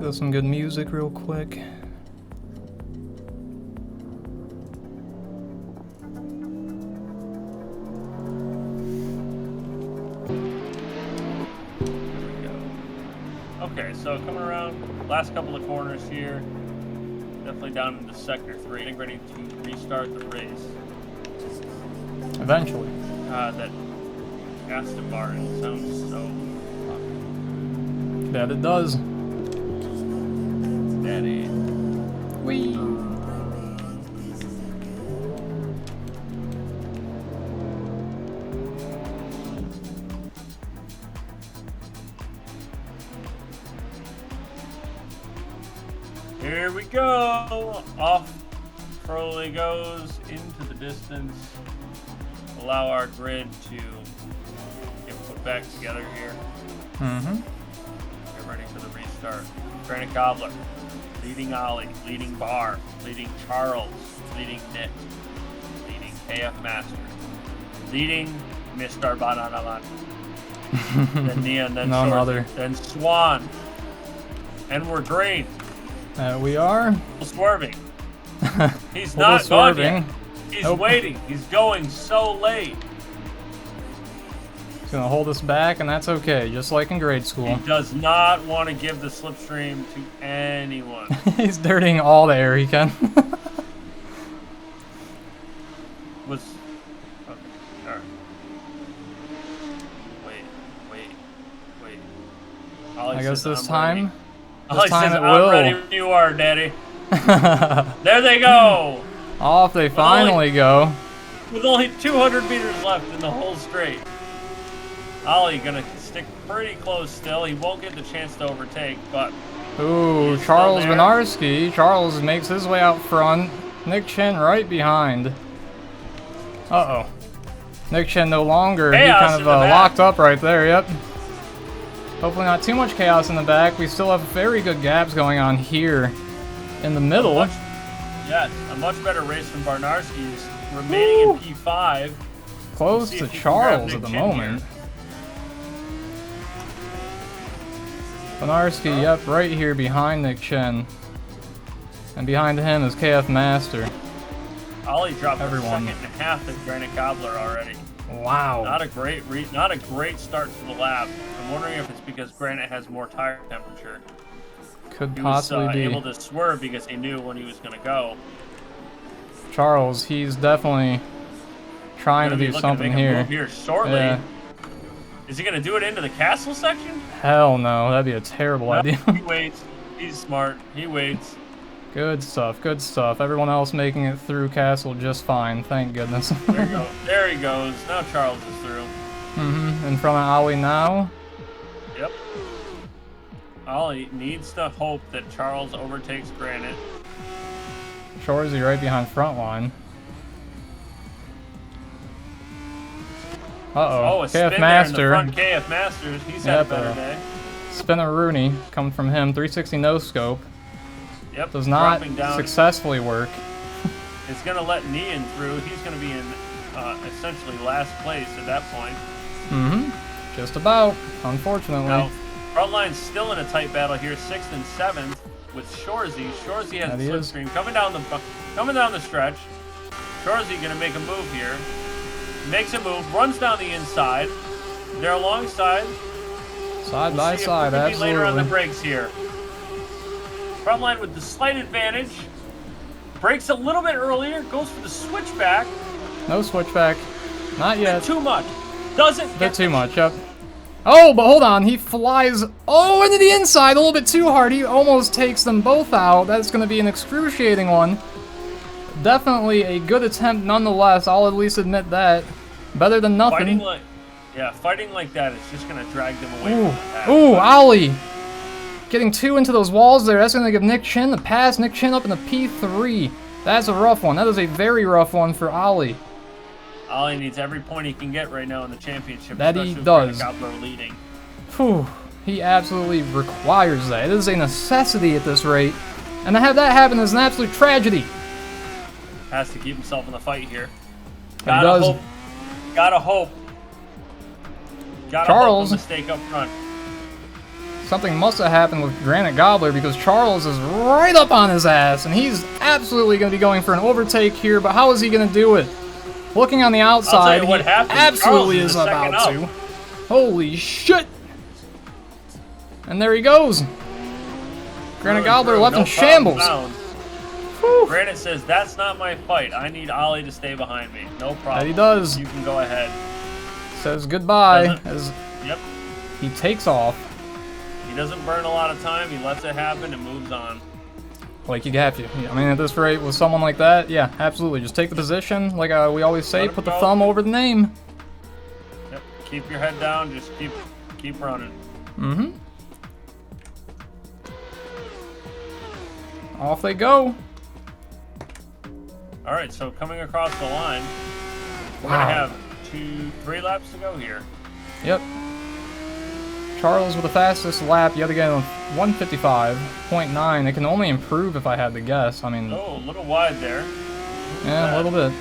Got some good music real quick. Okay, so coming around, last couple of corners here, definitely down into sector 3, getting ready to restart the race. Eventually. That Aston Martin sounds so That it does. daddy. Whee! Here we go! Off slowly goes into the distance. Allow our grid to get put back together here. Mm-hmm. Get ready for the restart. Granite Gobbler, leading Ollie, leading Bar, leading Charles, leading Nick, leading KF Master, leading Mr. Bananaman. Then Neon, then None Short, other. then Swan. And we're green. We are. Swerving. He's not gone yet. He's Nope. waiting. He's going so late. He's gonna hold us back, and that's okay, just like in grade school. He does not want to give the slipstream to anyone. He's dirtying all the air he can. Okay, all right. Wait. Ollie I guess says, this "I'm ready." time. Ollie This time says, it "I'm will. ready when you are, Daddy." There they go. Off they finally go. With only 200 meters left in the whole straight. Ollie gonna stick pretty close still. He won't get the chance to overtake, but Ooh, he's Charles still there. BarrNarrSki. Charles makes his way out front. Nick Chen right behind. Uh-oh. Nick Chen no longer. Chaos he kind in of the back. locked up right there, yep. Hopefully not too much chaos in the back. We still have very good gaps going on here in the middle. Yes, a much better race from BarrNarrSki's remaining in P5. Close See to if he can grab Charles Nick at the Chen moment. BarrNarrSki, yep, right here behind Nick Chen. And behind him is KF Master. Ollie dropped Everyone. a second and a half at Granite Gobbler already. Wow. Not a great start to the lap. I'm wondering if it's because Granite has more tire temperature. Could He was possibly be. able to swerve because he knew when he was going to go. Charles, he's definitely trying to Gonna be do looking something make a here. move here shortly. Yeah. Is he going to do it into the castle section? Hell no, that'd be a terrible No, idea. He waits. He's smart. He waits. Good stuff, good stuff. Everyone else making it through Castle just fine, thank goodness. There, there he goes. Now Charles is through. In front of Ollie now. Yep. Ollie needs to hope that Charles overtakes Granite. Shorzy right behind front line. Uh-oh, a spin KF there Master. in the front. KF Masters. He's had a better day. Spinner Rooney coming from him. 360 no scope. Yep. Does not dropping down. successfully work. It's going to let Neon through. He's going to be in essentially last place at that point. Just about, unfortunately. Now, front line's still in a tight battle here, 6th and 7th with Shorzy. Shorzy has a slipstream coming down the stretch. Shorzy going to make a move here. Makes a move, runs down the inside. They're alongside. Side by side, absolutely. Later on the brakes here. Front line with the slight advantage. Brakes a little bit earlier, goes for the switchback. No switchback. Not yet. Too much. Doesn't A bit too much, yep. Oh, but hold on, he flies, into the inside a little bit too hard. He almost takes them both out. That's going to be an excruciating one. Definitely a good attempt nonetheless, I'll at least admit that. Better than nothing. Fighting like that is just going to drag them away from the pack. Ooh, Ollie! Getting two into those walls there, that's going to give Nick Chen the pass. Nick Chen up in the P3. That's a rough one. That is a very rough one for Ollie. Ollie needs every point he can get right now in the championship. That he with does. Gobbler leading. Whew, he absolutely requires that. It is a necessity at this rate. And to have that happen is an absolute tragedy. Has to keep himself in the fight here. Gotta hope. Gotta hope. Charles. Hope a mistake up front. Something must have happened with Granite Gobbler because Charles is right up on his ass. And he's absolutely going to be going for an overtake here. But how is he going to do it? Looking on the outside, he absolutely is about to. Holy shit! And there he goes. Granite Gobbler left in shambles. Granite says, that's not my fight. I need Ollie to stay behind me. No problem. That he does. You can go ahead. Says goodbye as Yep. he takes off. He doesn't burn a lot of time. He lets it happen and moves on. Like you have to. I mean, at this rate, with someone like that, yeah, absolutely. Just take the position. Like we always say, put the thumb over the name. Yep. Keep your head down. Just keep running. Off they go. All right, so coming across the line, we're Wow. going to have 3 laps to go here. Yep. Charles with the fastest lap yet again, 155.9. It can only improve if I had to guess. I mean, Oh, a little wide there. yeah, a little bit. Okay.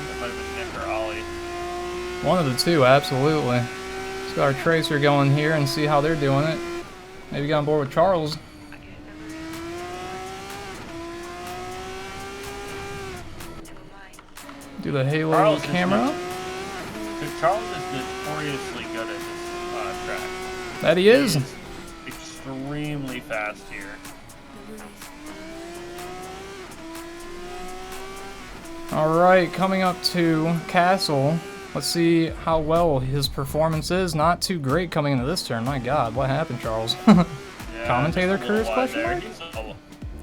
That might have been Nick or Ollie. One of the two, absolutely. Let's get our tracer going here and see how they're doing it. Maybe get on board with Charles. Do the halo camera. Charles is notoriously good at this track. That he is. He's extremely fast here. Alright, coming up to Castle. Let's see how well his performance is. Not too great coming into this turn. My god, what happened, Charles? Yeah, Commentator curse question mark?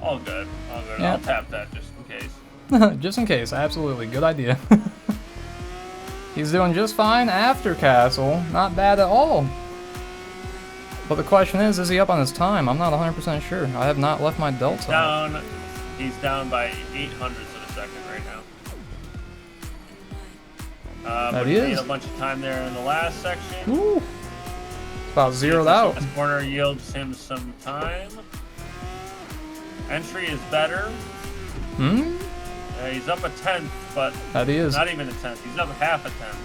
All good. All good. Yeah. I'll tap that just in case. Just in case, absolutely. Good idea. He's doing just fine after Castle. Not bad at all. But the question is he up on his time? I'm not 100% sure. I have not left my delta. He's down by 0.08 of a second right now. That but he he is. made a bunch of time there in the last section. Ooh. About zeroed out. This corner yields him some time. Entry is better. Hmm? He's up a 10th, but That he is. not even a 10th. He's up half a 10th.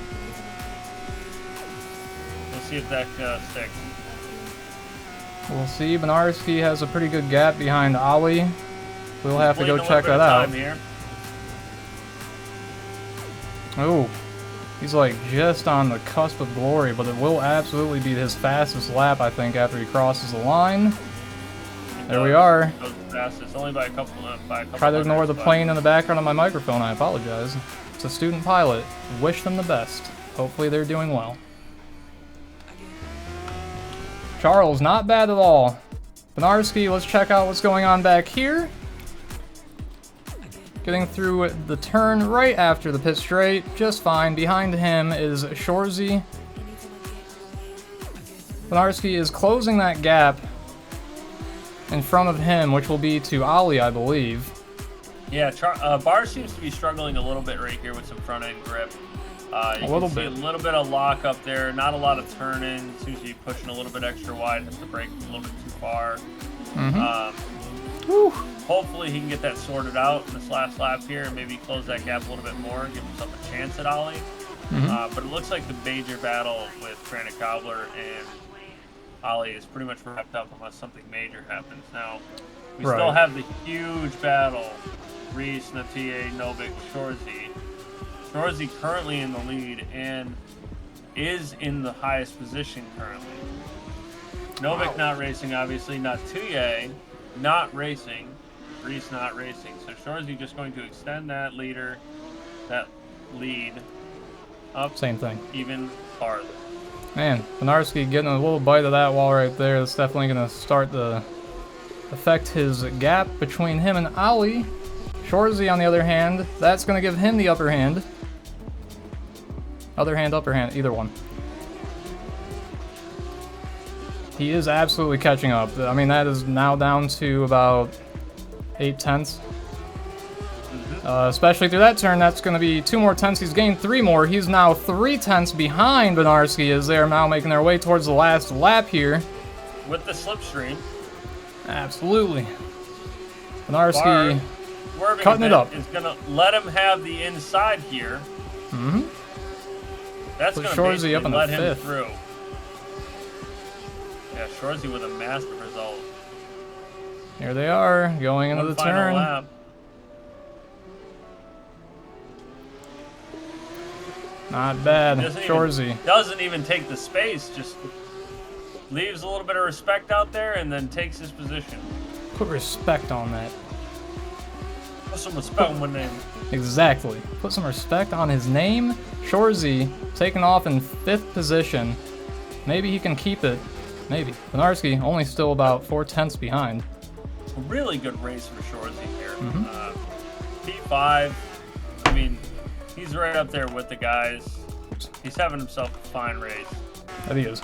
We'll see if that sticks. We'll see. BarrNarrSki has a pretty good gap behind Ollie. We'll have to go check that out. Oh, he's like just on the cusp of glory, but it will absolutely be his fastest lap, I think, after he crosses the line. There we are. It's only by a couple. Try to ignore the plane in the background of my microphone. I apologize. It's a student pilot. Wish them the best. Hopefully they're doing well. Charles, not bad at all. BarrNarrSki, let's check out what's going on back here. Getting through the turn right after the pit straight, just fine. Behind him is Shorzy. BarrNarrSki is closing that gap in front of him, which will be to Ollie, I believe. Yeah, Barr seems to be struggling a little bit right here with some front end grip. A little bit of lock up there, not a lot of turning. Seems to be pushing a little bit extra wide, has to brake a little bit too far. Hopefully he can get that sorted out in this last lap here and maybe close that gap a little bit more, give himself a chance at Ollie. But it looks like the major battle with Granite Cobbler and Ollie is pretty much wrapped up unless something major happens. Now, we still have the huge battle. Reese, Natie, Novik, Shorzy. Shorzy currently in the lead and is in the highest position currently. Novik not racing, obviously. Natie not racing. Reese not racing. So Shorzy just going to extend that lead up. Same thing. Even farther. Man, BarrNarrSki getting a little bite of that wall right there. That's definitely going to start to affect his gap between him and Ollie. Shorzy, on the other hand, that's going to give him the upper hand. Other hand, upper hand, either one. He is absolutely catching up. I mean, that is now down to about 0.8. Especially through that turn, that's going to be 2 more tenths. He's gained 3 more. He's now 3 tenths behind BarrNarrSki as they're now making their way towards the last lap here. With the slipstream. Absolutely. BarrNarrSki cutting it up. Is going to let him have the inside here. That's going to basically up in let the him 5th. through. Yeah, Shorzy with a massive result. Here they are, going into the turn. Lap. Not bad, Shorzy. Doesn't even take the space, just leaves a little bit of respect out there and then takes his position. Put respect on that. Put some respect on my name. Exactly. Put some respect on his name. Shorzy taking off in 5th position. Maybe he can keep it. Maybe. BarrNarrSki only still about 4 tenths behind. A really good race for Shorzy here. P5. I mean, he's right up there with the guys. He's having himself a fine race. That he is.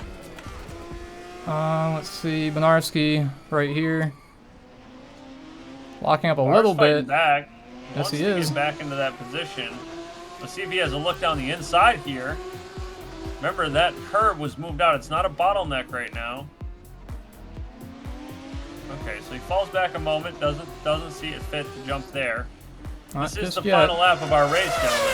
Let's see. BarrNarrSki right here. Locking up a little bit. Back. Yes, he is. Get back into that position. Let's see if he has a look down the inside here. Remember, that curb was moved out. It's not a bottleneck right now. Okay, so he falls back a moment. Doesn't see it fit to jump there. This is the final lap of our race, gentlemen.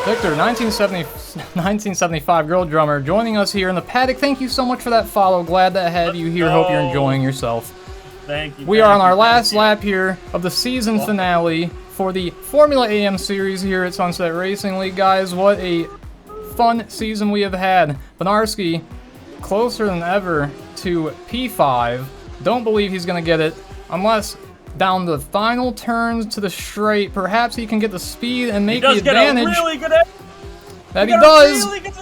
Victor, 1975 Girl Drummer, joining us here in the paddock. Thank you so much for that follow. Glad to have you here. Hope you're enjoying yourself. Thank you. We are on our last lap here of the season finale for the Formula AM series here at Sunset Racing League. Guys, what a fun season we have had. BarrNarrSki closer than ever to P5. Don't believe he's going to get it unless down the final turns to the straight, perhaps he can get the speed and make the advantage. Really good that he does. Really good.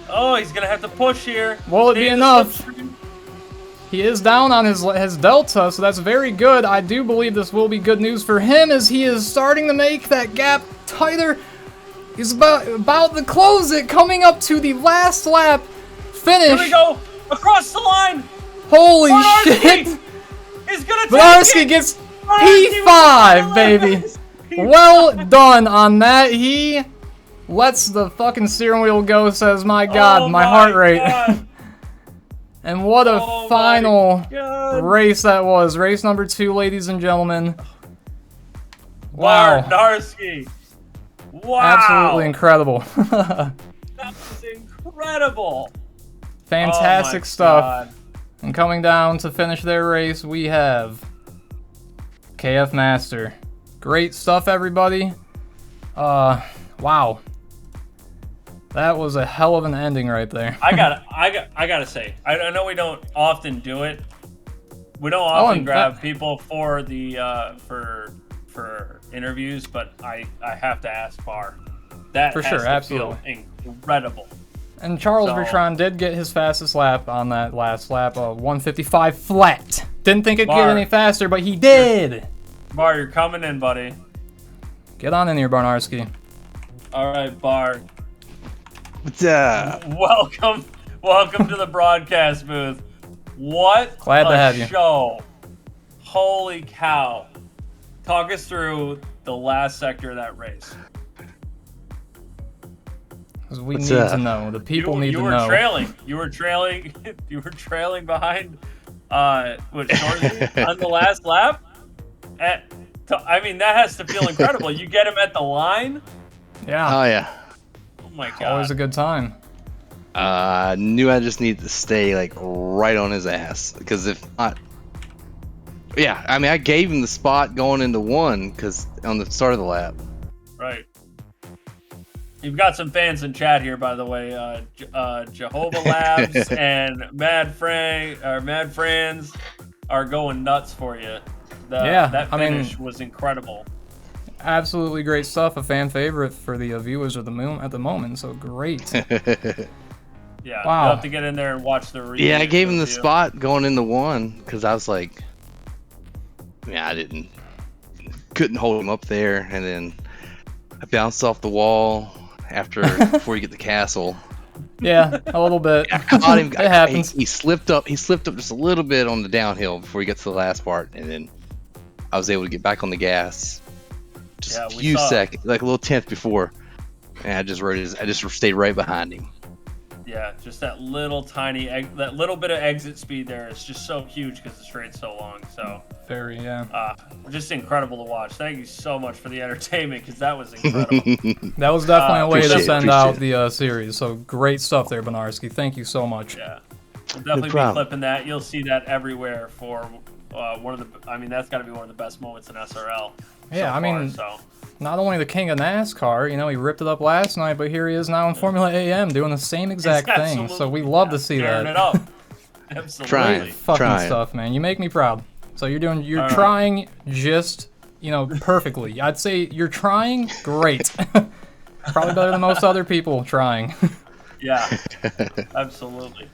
Oh, he's going to have to push here. Will it be enough? He is down on his delta, so that's very good. I do believe this will be good news for him as he is starting to make that gap tighter. He's about to close it, coming up to the last lap finish. Here we go, across the line. Holy shit! He's gonna BarrNarrSki gets P5, baby. Well done on that. He lets the fucking steering wheel go. Says, "My God, my heart rate." And what a final race that was. Race number 2, ladies and gentlemen. Wow. BarrNarrSki. Wow. Absolutely incredible. That was incredible. Fantastic stuff. And coming down to finish their race, we have KF Master. Great stuff, everybody. Wow. That was a hell of an ending right there. I gotta say, I know we don't often do it. We don't often grab people for the for interviews, but I have to ask Barr. That for has sure, to absolutely feel incredible. And Charles Bertrand did get his fastest lap on that last lap, 155 flat. Didn't think it'd get any faster, but he did. Barr, you're coming in, buddy. Get on in here, BarrNarrSki. All right, Barr. What's up? Welcome to the broadcast booth. What Glad to have you. Show. Holy cow. Talk us through the last sector of that race. Because we need to know. The people need to know. You were trailing behind Shorzy on the last lap. I mean, that has to feel incredible. You get him at the line. Yeah. Oh yeah. Oh my God. Always a good time. Knew I just needed to stay like right on his ass, because if not, yeah. I mean, I gave him the spot going into 1 because on the start of the lap. Right. You've got some fans in chat here, by the way. Jehovah Labs and Mad Friends are going nuts for you. That finish was incredible. Absolutely great stuff. A fan favorite for the viewers of the moon at the moment. So great. Yeah. Wow. You'll have to get in there and watch the review. Yeah, I gave him the spot going into 1 because I was like, yeah, couldn't hold him up there, and then I bounced off the wall before you get the castle. Yeah, a little bit. I caught him. It happens. He slipped up. He slipped up just a little bit on the downhill before he gets to the last part, and then I was able to get back on the gas. Just a few seconds, like a little tenth before, and I just stayed right behind him. Yeah, just that little tiny, that little bit of exit speed there is just so huge because the straight's so long. So very, just incredible to watch. Thank you so much for the entertainment, because that was incredible. That was definitely a way to send out the series. So great stuff there, BarrNarrSki. Thank you so much. Yeah, we'll definitely be clipping that. You'll see that everywhere for one of the. I mean, that's got to be one of the best moments in SRL. Yeah, I mean, not only the king of NASCAR, he ripped it up last night, but here he is now in Formula AM doing the same exact thing. So we love to see that. It up. Absolutely. Trying. Stuff, man. You make me proud. So you're trying just, perfectly. I'd say you're trying great. Probably better than most other people trying. Yeah, absolutely.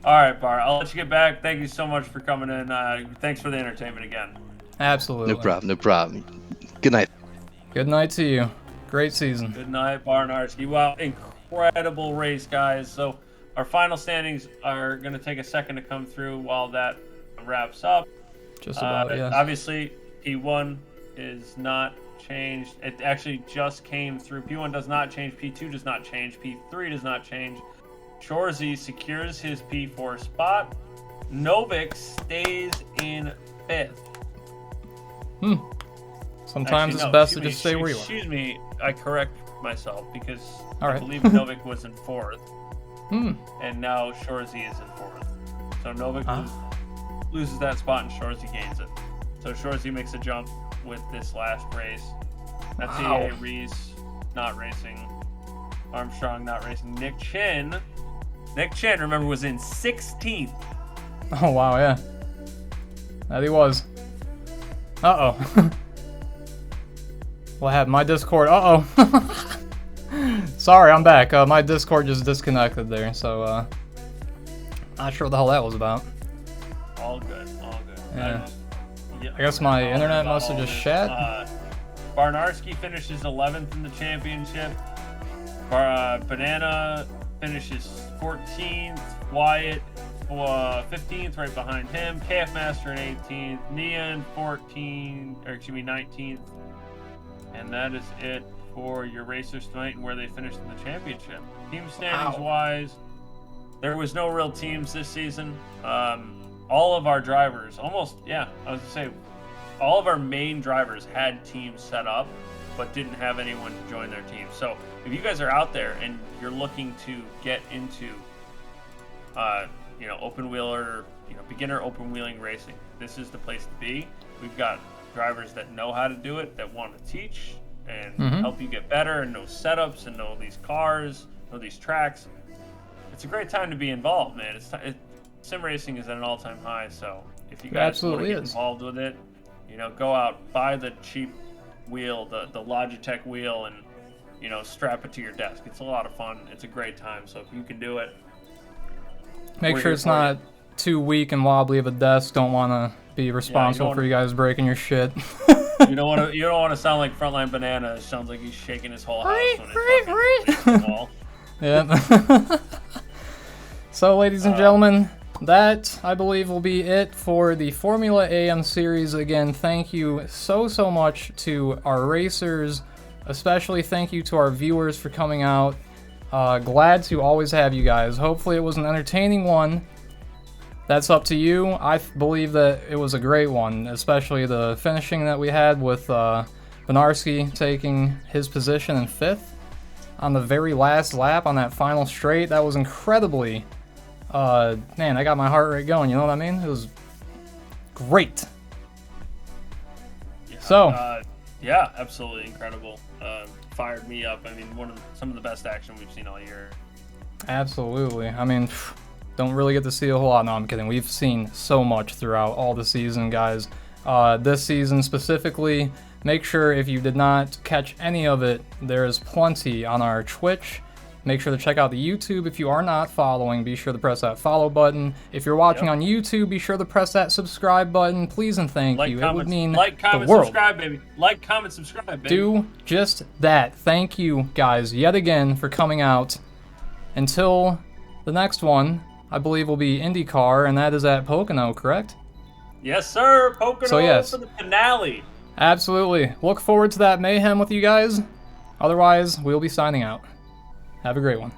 All right, Barr, I'll let you get back. Thank you so much for coming in. Thanks for the entertainment again. Absolutely. No problem. Good night. Good night to you. Great season. Good night, BarrNarrSki. Wow, incredible race, guys. So our final standings are going to take a second to come through while that wraps up. Just about, yeah. Obviously, P1 is not changed. It actually just came through. P1 does not change. P2 does not change. P3 does not change. Shorzy secures his P4 spot. Novik stays in 5th. Sometimes it's best to just stay where you are. Excuse me, I correct myself because All right. I believe Novik was in 4th. And now Shorzy is in 4th. So Novik loses that spot and Shorzy gains it. So Shorzy makes a jump with this last race. That's Reese not racing. Armstrong not racing. Nick Chin, remember, was in 16th. Oh, wow, yeah. That he was. Uh-oh. What happened? My Discord. Uh-oh. Sorry, I'm back. My Discord just disconnected there, so, not sure what the hell that was about. All good, all good. Yeah. I guess my internet must have just shat. BarrNarrSki finishes 11th in the championship. Banana finishes 14th. Wyatt 15th, right behind him. KF Master in 18th. Neon 19th. And that is it for your racers tonight and where they finished in the championship. Team standings wise, there was no real teams this season. All of our drivers, all of our main drivers had teams set up, but didn't have anyone to join their team. So if you guys are out there and you're looking to get into, open wheeler, beginner open wheeling racing, this is the place to be. We've got drivers that know how to do it, that want to teach and help you get better and know setups and know these cars, know these tracks. It's a great time to be involved, man. Sim racing is at an all-time high, so if you guys want to get involved with it, go out, buy the cheap wheel, the Logitech wheel, and strap it to your desk. It's a lot of fun. It's a great time. So if you can do it, make sure it's not too weak and wobbly of a desk. Don't want to be responsible for you guys breaking your shit. You don't want to sound like Frontline Banana. It sounds like he's shaking his whole house when it's fucking the wall. Yeah. So, ladies and gentlemen, that, I believe, will be it for the Formula AM series. Again, thank you so much to our racers. Especially thank you to our viewers for coming out. Glad to always have you guys. Hopefully it was an entertaining one. That's up to you. I believe that it was a great one, especially the finishing that we had with BarrNarrSki taking his position in 5th on the very last lap on that final straight. That was incredibly... man, I got my heart rate going, you know what I mean? It was great. Yeah, yeah, absolutely incredible. Fired me up. I mean, some of the best action we've seen all year. Absolutely. I mean, don't really get to see a whole lot. No, I'm kidding. We've seen so much throughout all the season, guys. This season specifically, make sure if you did not catch any of it, there is plenty on our Twitch. Make sure to check out the YouTube. If you are not following, be sure to press that follow button. If you're watching on YouTube, be sure to press that subscribe button. Please and thank you. It would mean the world. Subscribe, baby. Like, comment, subscribe, baby. Do just that. Thank you, guys, yet again for coming out. Until the next one, I believe will be IndyCar, and that is at Pocono, correct? Yes, sir. Pocono for the finale. Absolutely. Look forward to that mayhem with you guys. Otherwise, we'll be signing out. Have a great one.